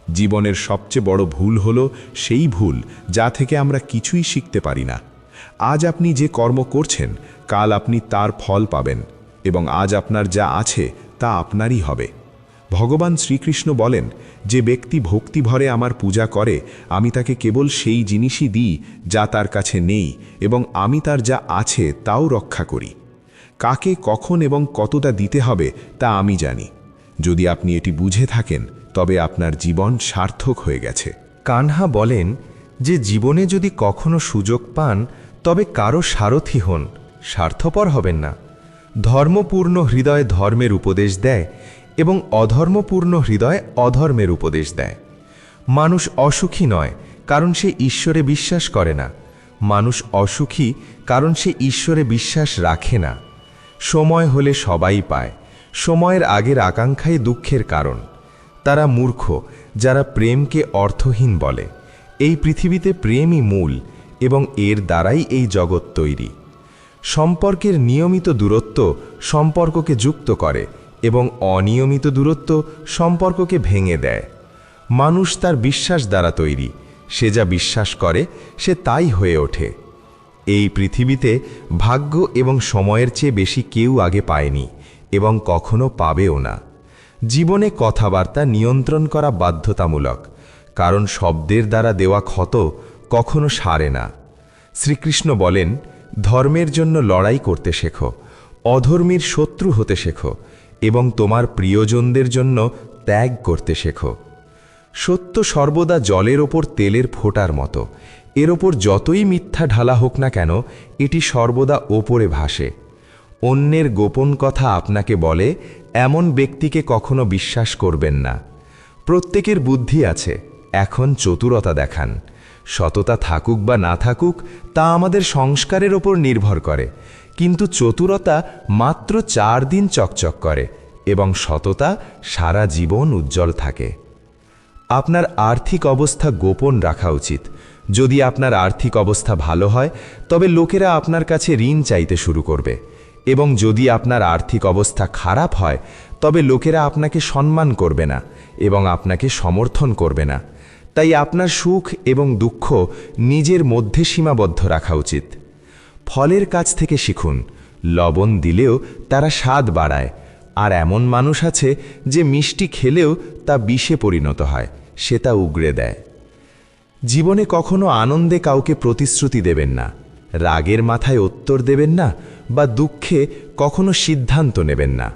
জীবনের সবচেয়ে বড় ভুল হলো সেই ভুল যা থেকে আমরা কিছুই শিখতে পারি না। আজ আপনি যে কর্ম করছেন কাল আপনি তার ফল পাবেন, এবং আজ আপনার যা আছে তা আপনারই হবে। ভগবান শ্রীকৃষ্ণ বলেন, যে ব্যক্তি ভক্তিভরে আমার পূজা করে আমি তাকে কেবল সেই জিনিসই দিই যা তার কাছে নেই, এবং আমি তার যা আছে তাও রক্ষা করি। কাকে কখন এবং কতটা দিতে হবে তা আমি জানি। যদি আপনি এটি বুঝে থাকেন তবে আপনার জীবন সার্থক হয়ে গেছে। কানহা বলেন যে জীবনে যদি কখনো সুযোগ পান তবে কারো সারথি হন, স্বার্থপর হবেন না। ধর্মপূর্ণ হৃদয় ধর্মের উপদেশ দেয় এবং অধর্মপূর্ণ হৃদয় অধর্মের উপদেশ দেয়। মানুষ অসুখী নয় কারণ সে ঈশ্বরে বিশ্বাস করে না, মানুষ অসুখী কারণ সে ঈশ্বরে বিশ্বাস রাখে না। সময় হলে সবাই পায়, সময়ের আগের আকাঙ্ক্ষাই দুঃখের কারণ। তারা মূর্খ যারা প্রেমকে অর্থহীন বলে। এই পৃথিবীতে প্রেমই মূল, এবং এর দ্বারাই এই জগৎ তৈরি। সম্পর্কের নিয়মিত দূরত্ব সম্পর্ককে যুক্ত করে এবং অনিয়মিত দূরত্ব সম্পর্ককে ভেঙে দেয়। মানুষ তার বিশ্বাস দ্বারা তৈরি, সে যা বিশ্বাস করে সে তাই হয়ে ওঠে। এই পৃথিবীতে ভাগ্য এবং সময়ের চেয়ে বেশি কেউ আগে পায়নি এবং কখনো পাবেও না। জীবনে কথাবার্তা নিয়ন্ত্রণ করা বাধ্যতামূলক, কারণ শব্দের দ্বারা দেওয়া ক্ষত কখনো সারে না। শ্রীকৃষ্ণ বলেন, ধর্মের জন্য লড়াই করতে শেখো, অধর্মীর শত্রু হতে শেখো এবং তোমার প্রিয়জনদের জন্য ত্যাগ করতে শেখো। সত্য সর্বদা জলের ওপর তেলের ফোঁটার মতো, এর ওপর যতই মিথ্যা ঢালা হোক না কেন এটি সর্বদা ওপরে ভাসে। অন্যের গোপন কথা আপনাকে বলে এমন ব্যক্তিকে কখনো বিশ্বাস করবেন না। প্রত্যেকের বুদ্ধি আছে, এখন চতুরতা দেখান। সততা থাকুক বা না থাকুক তা আমাদের সংস্কারের ওপর নির্ভর করে, কিন্তু চতুরতা মাত্র 4 দিন চকচক করে এবং সততা সারা জীবন উজ্জ্বল থাকে। আপনার আর্থিক অবস্থা গোপন রাখা উচিত। যদি আপনার আর্থিক অবস্থা ভালো হয় তবে লোকেরা আপনার কাছে ঋণ চাইতে শুরু করবে, এবং যদি আপনার আর্থিক অবস্থা খারাপ হয় তবে লোকেরা আপনাকে সম্মান করবে না এবং আপনাকে সমর্থন করবে না। তাই আপনার সুখ এবং দুঃখ নিজের মধ্যে সীমাবদ্ধ রাখা উচিত। ফলের কাছ থেকে শিখুন, লবণ দিলেও তারা স্বাদ বাড়ায়, আর এমন মানুষ আছে যে মিষ্টি খেলেও তা বিষে পরিণত হয়, সে তা উগড়ে দেয়। জীবনে কখনো আনন্দে কাউকে প্রতিশ্রুতি দেবেন না, রাগের মাথায় উত্তর দেবেন না, বা দুঃখে কখনো সিদ্ধান্ত নেবেন না।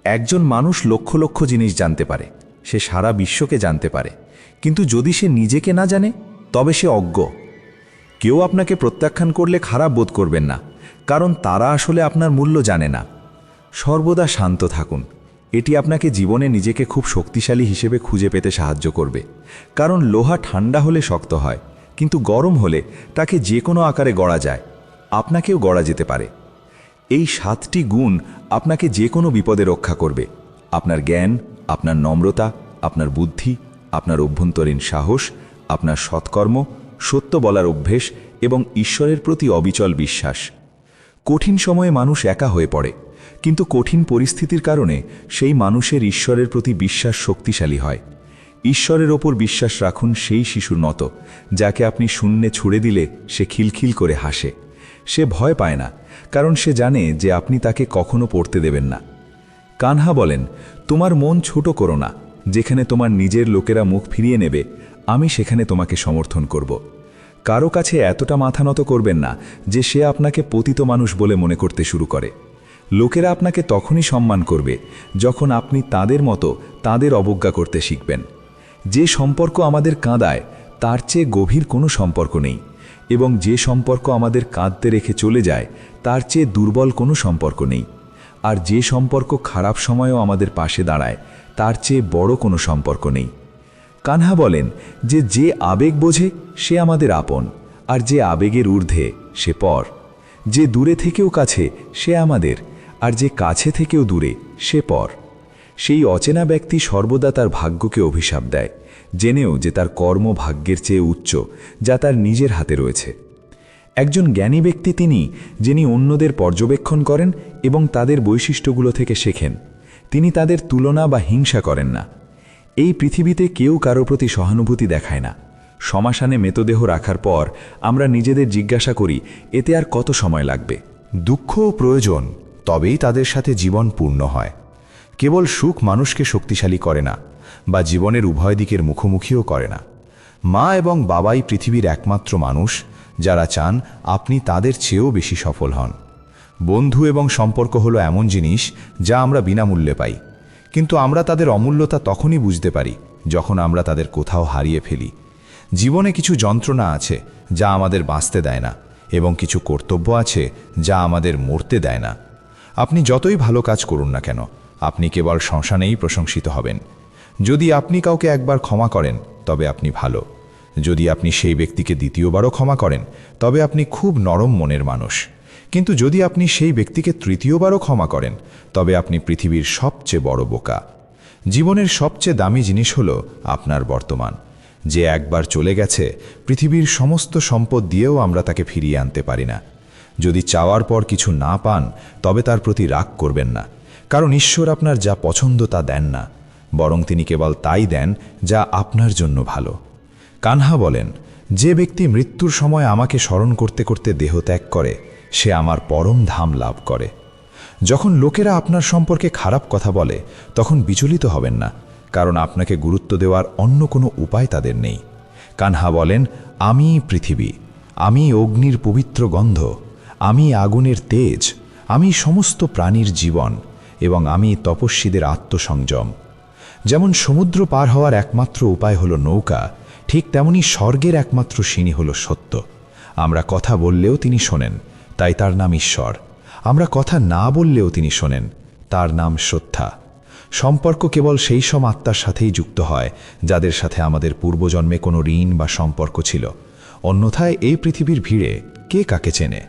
একজন মানুষ লক্ষ লক্ষ জিনিস জানতে পারে, সে সারা বিশ্বকে জানতে পারে, কিন্তু যদি সে নিজেকে না জানে তবে সে অজ্ঞ। কেউ আপনাকে প্রত্যাখ্যান করলে খারাপ বোধ করবেন না, কারণ তারা আসলে আপনার মূল্য জানে না। সর্বদা শান্ত থাকুন, এটি আপনাকে জীবনে নিজেকে খুব শক্তিশালী হিসেবে খুঁজে পেতে সাহায্য করবে। কারণ লোহা ঠান্ডা হলে শক্ত হয়, কিন্তু গরম হলে তাকে যে কোনো আকারে গড়া যায়, আপনাকেও গড়া যেতে পারে। এই 7টি গুণ আপনাকে যে কোনো বিপদে রক্ষা করবে: আপনার জ্ঞান, আপনার নম্রতা, আপনার বুদ্ধি, আপনার অভ্যন্তরীণ সাহস, আপনার সৎকর্ম, সত্য বলার অভ্যেস এবং ঈশ্বরের প্রতি অবিচল বিশ্বাস। কঠিন সময়ে মানুষ একা হয়ে পড়ে, কিন্তু কঠিন পরিস্থিতির কারণে সেই মানুষের ঈশ্বরের প্রতি বিশ্বাস শক্তিশালী হয়। ঈশ্বরের ওপর বিশ্বাস রাখুন সেই শিশুর মতো, যাকে আপনি শূন্যে ছুড়ে দিলে সে খিলখিল করে হাসে। সে ভয় পায় না, কারণ সে জানে যে আপনি তাকে কখনো পড়তে দেবেন না। কানহা বলেন, তোমার মন ছোট করো না, যেখানে তোমার নিজের লোকেরা মুখ ফিরিয়ে নেবে আমি সেখানে তোমাকে সমর্থন করব। কারো কাছে এতটা মাথা নত করবেন না যে সে আপনাকে পতিত মানুষ বলে মনে করতে শুরু করে। লোকেরা আপনাকে তখনই সম্মান করবে যখন আপনি তাদের মতো তাদের অবজ্ঞা করতে শিখবেন। যে সম্পর্ক আমাদের কাঁদায় তার চেয়ে গভীর কোনো সম্পর্ক নেই, এবং যে সম্পর্ক আমাদের কাঁদতে রেখে চলে যায় তার চেয়ে দুর্বল কোনো সম্পর্ক নেই। আর যে সম্পর্ক খারাপ সময়েও আমাদের পাশে দাঁড়ায় তার চেয়ে বড় কোনো সম্পর্ক নেই। কানহা বলেন যে যে আবেগ বোঝে সে আমাদের আপন, আর যে আবেগের ঊর্ধ্বে সে পর। যে দূরে থেকেও কাছে সে আমাদের, আর যে কাছে থেকেও দূরে সে পর। সেই অচেনা ব্যক্তি সর্বদা তার ভাগ্যকে অভিশাপ দেয়, জেনেও যে তার কর্ম ভাগ্যের চেয়ে উচ্চ, যা তার নিজের হাতে রয়েছে। একজন জ্ঞানী ব্যক্তি তিনি, যিনি অন্যদের পর্যবেক্ষণ করেন এবং তাদের বৈশিষ্ট্যগুলো থেকে শেখেন। তিনি তাদের তুলনা বা হিংসা করেন না। এই পৃথিবীতে কেউ কারো প্রতি সহানুভূতি দেখায় না। শ্মশানে মৃতদেহ রাখার পর আমরা নিজেদের জিজ্ঞাসা করি, এতে আর কত সময় লাগবে? দুঃখও প্রয়োজন, তবেই তাদের সাথে জীবন পূর্ণ হয়। কেবল সুখ মানুষকে শক্তিশালী করে না, বা জীবনের উভয় দিকের মুখোমুখিও করে না। মা এবং বাবাই পৃথিবীর একমাত্র মানুষ যারা চান আপনি তাদের চেয়েও বেশি সফল হন। বন্ধু এবং সম্পর্ক হলো এমন জিনিস যা আমরা বিনামূল্যে পাই, কিন্তু আমরা তাদের অমূল্যতা তখনই বুঝতে পারি যখন আমরা তাদের কোথাও হারিয়ে ফেলি। জীবনে কিছু যন্ত্রণা আছে যা আমাদের বাঁচতে দেয় না, এবং কিছু কর্তব্য আছে যা আমাদের মরতে দেয় না। আপনি যতই ভালো কাজ করুন না কেন, আপনি কেবল শ্মশানেই প্রশংসিত হবেন। যদি আপনি কাউকে একবার ক্ষমা করেন তবে আপনি ভালো। যদি আপনি সেই ব্যক্তিকে দ্বিতীয়বারও ক্ষমা করেন তবে আপনি খুব নরম মনের মানুষ। কিন্তু যদি আপনি সেই ব্যক্তিকে তৃতীয়বারও ক্ষমা করেন তবে আপনি পৃথিবীর সবচেয়ে বড় বোকা। জীবনের সবচেয়ে দামি জিনিস হলো আপনার বর্তমান। যে একবার চলে গেছে, পৃথিবীর সমস্ত সম্পদ দিয়েও আমরা তাকে ফিরিয়ে আনতে পারি না। যদি চাওয়ার পর কিছু না পান তবে তার প্রতি রাগ করবেন না, কারণ ঈশ্বর আপনার যা পছন্দ তা দেন না, বরং তিনি কেবল তাই দেন যা আপনার জন্য ভালো। কানহা বলেন, যে ব্যক্তি মৃত্যুর সময় আমাকে স্মরণ করতে করতে দেহ ত্যাগ করে সে আমার পরম ধাম লাভ করে। যখন লোকেরা আপনার সম্পর্কে খারাপ কথা বলে তখন বিচলিত হবেন না, কারণ আপনাকে গুরুত্ব দেওয়ার অন্য কোনো উপায় তাদের নেই। কানহা বলেন, আমি পৃথিবী, আমি অগ্নির পবিত্র গন্ধ, আমি আগুনের তেজ, আমি সমস্ত প্রাণীর জীবন, এবং আমি তপস্বীদের আত্মসংযম। যেমন সমুদ্র পার হওয়ার একমাত্র উপায় হলো নৌকা, ঠিক তেমনি স্বর্গের একমাত্র সিঁড়ি হলো সত্য। আমরা কথা বললেও তিনি শোনেন, তাই তার নাম ঈশ্বর। আমরা কথা না বললেও তিনি শোনেন, তার নাম সত্যা। সম্পর্ক কেবল সেই সব আত্মার সাথেই যুক্ত হয় যাদের সাথে আমাদের পূর্বজন্মে কোনো ঋণ বা সম্পর্ক ছিল। অন্যথায় এই পৃথিবীর ভিড়ে কে কাকে চেনে?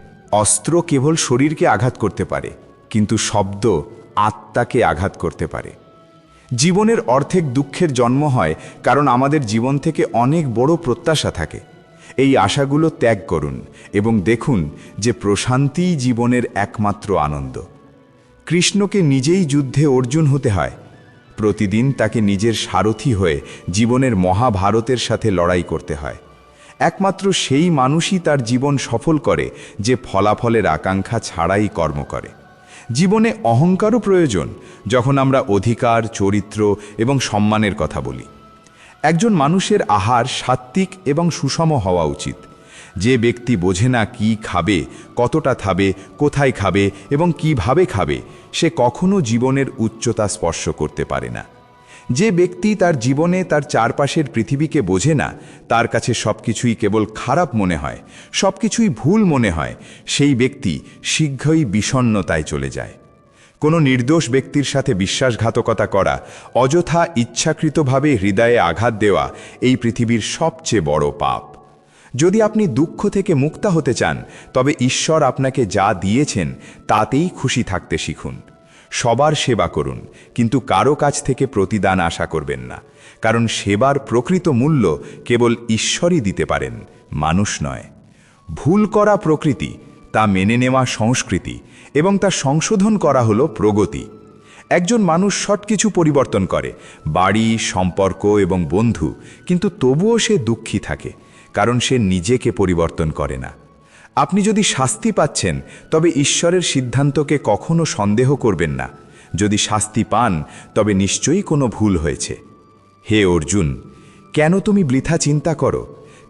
অস্ত্র কেবল শরীরকে আঘাত করতে পারে, কিন্তু শব্দ আত্মাকে আঘাত করতে পারে। জীবনের অর্ধেক দুঃখের জন্ম হয় কারণ আমাদের জীবন থেকে অনেক বড় প্রত্যাশা থাকে। এই আশাগুলো ত্যাগ করুন এবং দেখুন যে প্রশান্তিই জীবনের একমাত্র আনন্দ। কৃষ্ণকে নিজেই যুদ্ধে অর্জুন হতে হয়। প্রতিদিন তাকে নিজের সারথি হয়ে জীবনের মহাভারতের সাথে লড়াই করতে হয়। একমাত্র সেই মানুষই তার জীবন সফল করে যে ফলাফলের আকাঙ্ক্ষা ছাড়াই কর্ম করে। জীবনে অহংকারও প্রয়োজন যখন আমরা অধিকার, চরিত্র এবং সম্মানের কথা বলি। একজন মানুষের আহার সাত্ত্বিক এবং সুষম হওয়া উচিত। যে ব্যক্তি বোঝে না কি খাবে, কতটা খাবে, কোথায় খাবে এবং কিভাবে খাবে, সে কখনো জীবনের উচ্চতা স্পর্শ করতে পারে না। যে ব্যক্তি তার জীবনে তার চারপাশের পৃথিবীকে বোঝে না, তার কাছে সবকিছুই কেবল খারাপ মনে হয়, সবকিছুই ভুল মনে হয়, সেই ব্যক্তি শীঘ্রই বিষণ্ণতায় চলে যায়। কোনো নির্দোষ ব্যক্তির সাথে বিশ্বাসঘাতকতা করা, অযথা ইচ্ছাকৃতভাবে হৃদয়ে আঘাত দেওয়া এই পৃথিবীর সবচেয়ে বড় পাপ। যদি আপনি দুঃখ থেকে মুক্ত হতে চান তবে ঈশ্বর আপনাকে যা দিয়েছেন তাতেই খুশি থাকতে শিখুন। সবার সেবা করুন, কিন্তু কারো কাছ থেকে প্রতিদান আশা করবেন না, কারণ সেবার প্রকৃত মূল্য কেবল ঈশ্বরই দিতে পারেন, মানুষ নয়। ভুল করা প্রকৃতি, তা মেনে নেওয়া সংস্কৃতি, এবং তা সংশোধন করা হলো প্রগতি। একজন মানুষ সব কিছু পরিবর্তন করে, বাড়ি, সম্পর্ক এবং বন্ধু, কিন্তু তবুও সে দুঃখী থাকে, কারণ সে নিজেকে পরিবর্তন করে না। আপনি যদি শাস্তি পাচ্ছেন তবে ঈশ্বরের সিদ্ধান্তকে কখনো সন্দেহ করবেন না। যদি শাস্তি পান তবে নিশ্চয়ই কোনো ভুল হয়েছে। হে অর্জুন, কেন তুমি বৃথা চিন্তা করো?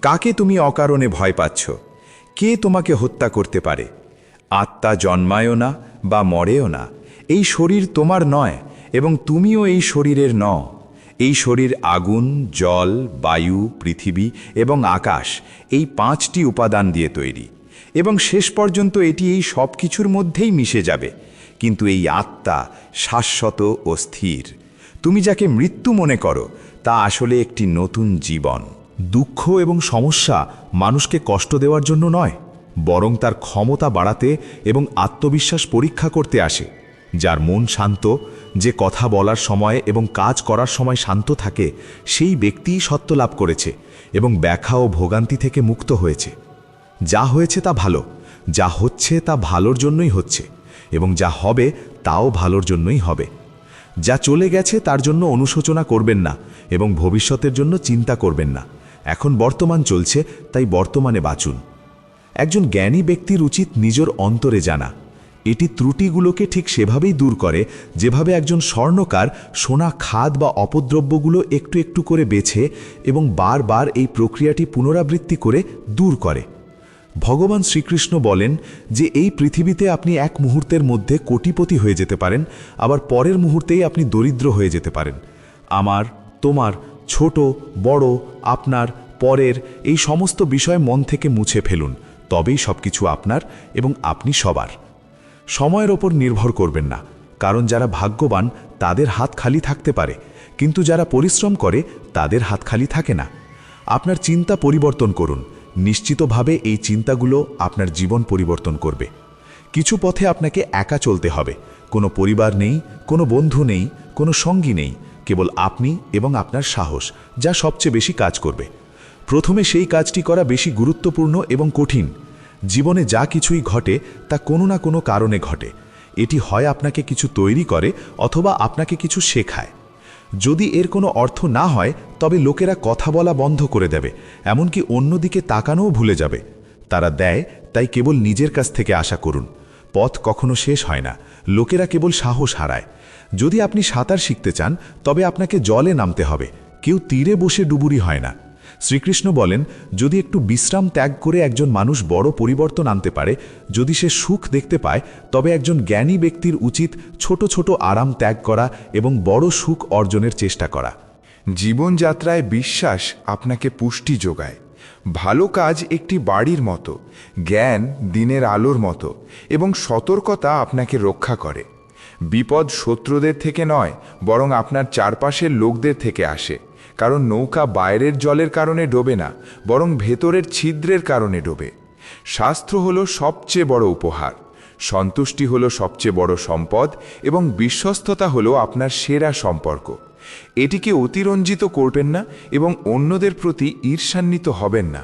কাকে তুমি অকারণে ভয় পাচ্ছ? কে তোমাকে হত্যা করতে পারে? আত্মা জন্মায়ও না বা মরেও না। এই শরীর তোমার নয় এবং তুমিও এই শরীরের নও। এই শরীর আগুন, জল, বায়ু, পৃথিবী এবং আকাশ, এই 5টি উপাদান দিয়ে তৈরি, এবং শেষ পর্যন্ত এটি এই সব কিছুর মধ্যেই মিশে যাবে। কিন্তু এই আত্মা শাশ্বত ও স্থির। তুমি যাকে মৃত্যু মনে করো তা আসলে একটি নতুন জীবন। দুঃখ এবং সমস্যা মানুষকে কষ্ট দেওয়ার জন্য নয়, বরং তার ক্ষমতা বাড়াতে এবং আত্মবিশ্বাস পরীক্ষা করতে আসে। যার মন শান্ত, যে কথা বলার সময় এবং কাজ করার সময় শান্ত থাকে, সেই ব্যক্তিই সত্য লাভ করেছে এবং ব্যাখ্যা ও ভোগান্তি থেকে মুক্ত হয়েছে। যা হয়েছে তা ভালো, যা হচ্ছে তা ভালোর জন্যই হচ্ছে, এবং যা হবে তাও ভালোর জন্যই হবে। যা চলে গেছে তার জন্য অনুশোচনা করবেন না এবং ভবিষ্যতের জন্য চিন্তা করবেন না। এখন বর্তমান চলছে, তাই বর্তমানে বাঁচুন। একজন জ্ঞানী ব্যক্তির উচিত নিজের অন্তরে জানা। এটি ত্রুটিগুলোকে ঠিক সেভাবেই দূর করে যেভাবে একজন স্বর্ণকার সোনা খাদ বা অপদ্রব্যগুলো একটু একটু করে বেছে এবং বারবার এই প্রক্রিয়াটি পুনরাবৃত্তি করে দূর করে। ভগবান শ্রীকৃষ্ণ বলেন যে এই পৃথিবীতে আপনি এক মুহূর্তের মধ্যে কোটিপতি হয়ে যেতে পারেন, আবার পরের মুহূর্তেই আপনি দরিদ্র হয়ে যেতে পারেন। আমার, তোমার, ছোট বড়, আপনার, পরের এই সমস্ত বিষয় মন থেকে মুছে ফেলুন, তবেই সবকিছু আপনার এবং আপনি সবার। সময়ের ওপর নির্ভর করবেন না, কারণ যারা ভাগ্যবান তাদের হাত খালি থাকতে পারে, কিন্তু যারা পরিশ্রম করে তাদের হাত খালি থাকে না। আপনার চিন্তা পরিবর্তন করুন, নিশ্চিতভাবে এই চিন্তাগুলো আপনার জীবন পরিবর্তন করবে। কিছু পথে আপনাকে একা চলতে হবে, কোনো পরিবার নেই, কোনো বন্ধু নেই, কোনো সঙ্গী নেই, কেবল আপনি এবং আপনার সাহস, যা সবচেয়ে বেশি কাজ করবে। প্রথমে সেই কাজটি করা বেশি গুরুত্বপূর্ণ এবং কঠিন। জীবনে যা কিছুই ঘটে তা কোনো না কোনো কারণে ঘটে। এটি হয় আপনাকে কিছু তৈরি করে অথবা আপনাকে কিছু শেখায়। যদি এর কোনো অর্থ না হয় তবে লোকেরা কথা বলা বন্ধ করে দেবে, এমনকি অন্যদিকে তাকানোও ভুলে যাবে। তারা দেয়, তাই কেবল নিজের কাছ থেকে আশা করুন। পথ কখনো শেষ হয় না, লোকেরা কেবল সাহস হারায়। যদি আপনি সাঁতার শিখতে চান তবে আপনাকে জলে নামতে হবে, কেউ তীরে বসে ডুবুরি হয় না। শ্রীকৃষ্ণ বলেন, যদি একটু বিশ্রাম ত্যাগ করে একজন মানুষ বড় পরিবর্তন আনতে পারে, যদি সে সুখ দেখতে পায়, তবে একজন জ্ঞানী ব্যক্তির উচিত ছোট ছোট আরাম ত্যাগ করা এবং বড় সুখ অর্জনের চেষ্টা করা। জীবনযাত্রায় বিশ্বাস আপনাকে পুষ্টি যোগায়। ভালো কাজ একটি বাড়ির মতো, জ্ঞান দিনের আলোর মতো, এবং সতর্কতা আপনাকে রক্ষা করে। বিপদ শত্রুদের থেকে নয়, বরং আপনার চারপাশের লোকদের থেকে আসে। কারণ নৌকা বাইরের জলের কারণে ডোবে না, বরং ভেতরের ছিদ্রের কারণে ডোবে। শাস্ত্র হলো সবচেয়ে বড় উপহার, সন্তুষ্টি হলো সবচেয়ে বড় সম্পদ, এবং বিশ্বস্ততা হলো আপনার সেরা সম্পর্ক। এটিকে অতিরঞ্জিত করবেন না এবং অন্যদের প্রতি ঈর্ষান্বিত হবেন না।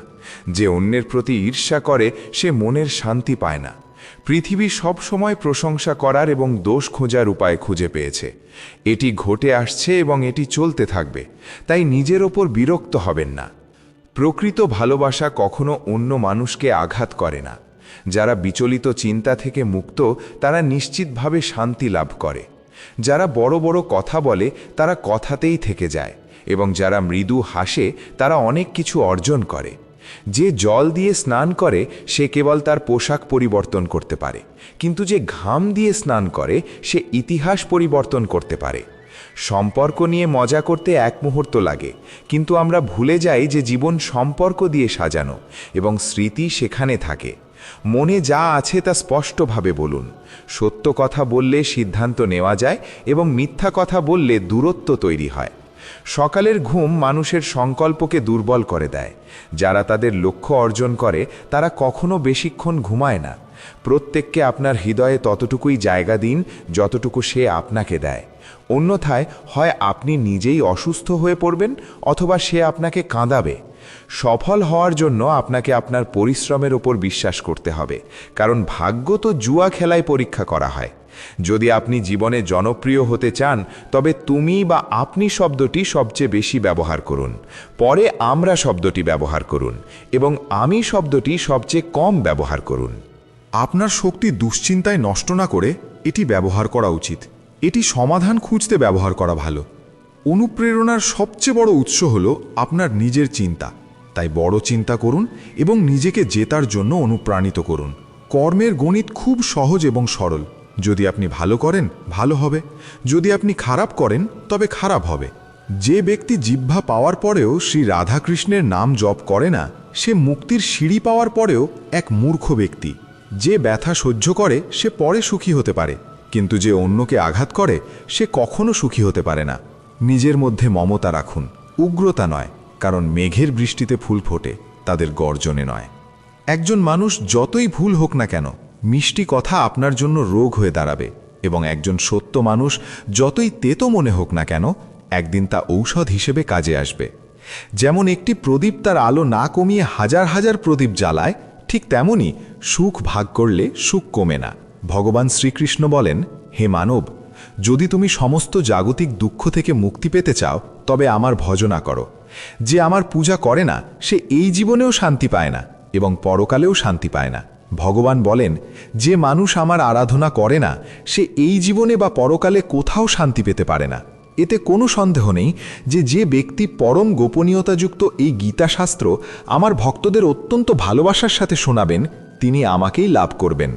যে অন্যের প্রতি ঈর্ষা করে সে মনের শান্তি পায় না। পৃথিবী সব সময় প্রশংসা করার এবং দোষ খোঁজার উপায় খুঁজে পেয়েছে। এটি ঘটে আসছে এবং এটি চলতে থাকবে, তাই নিজের ওপর বিরক্ত হবেন না। প্রকৃত ভালোবাসা কখনো অন্য মানুষকে আঘাত করে না। যারা বিচলিত চিন্তা থেকে মুক্ত তারা নিশ্চিতভাবে শান্তি লাভ করে। যারা বড় বড় কথা বলে তারা কথাতেই থেকে যায়, এবং যারা মৃদু হাসে তারা অনেক কিছু অর্জন করে। যে জল দিয়ে স্নান করে সে কেবল তার পোশাক পরিবর্তন করতে পারে, কিন্তু যে ঘাম দিয়ে স্নান করে সে ইতিহাস পরিবর্তন করতে পারে। সম্পর্ক নিয়ে মজা করতে এক মুহূর্ত লাগে, কিন্তু আমরা ভুলে যাই যে জীবন সম্পর্ক দিয়ে সাজানো এবং স্মৃতি সেখানে থাকে। মনে যা আছে তা স্পষ্টভাবে বলুন। সত্য কথা বললে সিদ্ধান্ত নেওয়া যায় এবং মিথ্যা কথা বললে দূরত্ব তৈরি হয়। সকালের ঘুম মানুষের সংকল্পকে দুর্বল করে দেয়। যারা তাদের লক্ষ্য অর্জন করে তারা কখনো বেশিক্ষণ ঘুমায় না। প্রত্যেককে আপনার হৃদয়ে ততটুকুই জায়গা দিন যতটুকু সে আপনাকে দেয়। অন্যথায় হয় আপনি নিজেই অসুস্থ হয়ে পড়বেন অথবা সে আপনাকে কাঁদাবে। সফল হওয়ার জন্য আপনাকে আপনার পরিশ্রমের ওপর বিশ্বাস করতে হবে, কারণ ভাগ্য তো জুয়া খেলায় পরীক্ষা করা হয়। যদি আপনি জীবনে জনপ্রিয় হতে চান তবে তুমি বা আপনি শব্দটি সবচেয়ে বেশি ব্যবহার করুন, পরে আমরা শব্দটি ব্যবহার করুন এবং আমি শব্দটি সবচেয়ে কম ব্যবহার করুন। আপনার শক্তি দুশ্চিন্তায় নষ্ট না করে এটি ব্যবহার করা উচিত। এটি সমাধান খুঁজতে ব্যবহার করা ভালো। অনুপ্রেরণার সবচেয়ে বড় উৎস হল আপনার নিজের চিন্তা। তাই বড় চিন্তা করুন এবং নিজেকে জেতার জন্য অনুপ্রাণিত করুন। কর্মের গণিত খুব সহজ এবং সরল। যদি আপনি ভালো করেন ভালো হবে, যদি আপনি খারাপ করেন তবে খারাপ হবে। যে ব্যক্তি জিহ্বা পাওয়ার পরেও শ্রী রাধাকৃষ্ণের নাম জপ করে না সে মুক্তির সিঁড়ি পাওয়ার পরেও এক মূর্খ ব্যক্তি। যে ব্যথা সহ্য করে সে পরে সুখী হতে পারে, কিন্তু যে অন্যকে আঘাত করে সে কখনো সুখী হতে পারে না। নিজের মধ্যে মমতা রাখুন, উগ্রতা নয়, কারণ মেঘের বৃষ্টিতে ফুল ফোটে, তাদের গর্জনে নয়। একজন মানুষ যতই ভুল হোক না কেন মিষ্টি কথা আপনার জন্য রোগ হয়ে দাঁড়াবে, এবং একজন সত্য মানুষ যতই তেতো মনে হোক না কেন একদিন তা ঔষধ হিসেবে কাজে আসবে। যেমন একটি প্রদীপ তার আলো না কমিয়ে হাজার হাজার প্রদীপ জ্বালায়, ঠিক তেমনি সুখ ভাগ করলে সুখ কমে না। ভগবান শ্রীকৃষ্ণ বলেন, হে মানব, যদি তুমি সমস্ত জাগতিক দুঃখ থেকে মুক্তি পেতে চাও তবে আমার ভজনা করো। যে আমার পূজা করে না সে এই জীবনেও শান্তি পায় না এবং পরকালেও শান্তি পায় না। ভগবান বলেন, যে মানুষ আমার আরাধনা করে না সে এই জীবনে বা পরকালে কোথাও শান্তি পেতে পারে না। এতে কোনো সন্দেহ নেই যে ব্যক্তি পরম গোপনীয়তাযুক্ত এই গীতাশাস্ত্র আমার ভক্তদের অত্যন্ত ভালোবাসার সাথে শোনাবেন তিনি আমাকেই লাভ করবেন।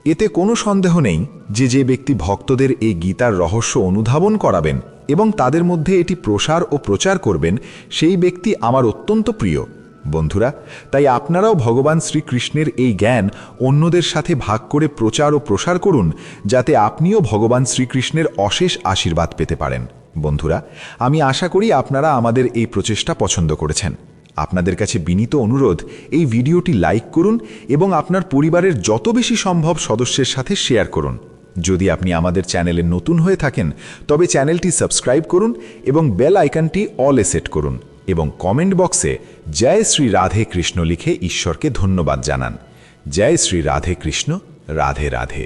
এতে কোনো সন্দেহ নেই যে ব্যক্তি ভক্তদের এই গীতার রহস্য অনুধাবন করাবেন এবং তাদের মধ্যে এটি প্রসার ও প্রচার করবেন সেই ব্যক্তি আমার অত্যন্ত প্রিয়। বন্ধুরা, তাই আপনারাও ভগবান শ্রীকৃষ্ণের এই জ্ঞান অন্যদের সাথে ভাগ করে প্রচার ও প্রসার করুন, যাতে আপনিও ভগবান শ্রীকৃষ্ণের অশেষ আশীর্বাদ পেতে পারেন। বন্ধুরা, আমি আশা করি আপনারা আমাদের এই প্রচেষ্টা পছন্দ করেছেন। আপনাদের কাছে বিনীত অনুরোধ, এই ভিডিওটি লাইক করুন এবং আপনার পরিবারের যত বেশি সম্ভব সদস্যের সাথে শেয়ার করুন। যদি আপনি আমাদের চ্যানেলে নতুন হয়ে থাকেন তবে চ্যানেলটি সাবস্ক্রাইব করুন এবং বেল আইকনটি অলে সেট করুন এবং কমেন্ট বক্সে জয় শ্রী রাধে কৃষ্ণ লিখে ঈশ্বরকে ধন্যবাদ জানান। জয় শ্রী রাধে কৃষ্ণ, রাধে রাধে।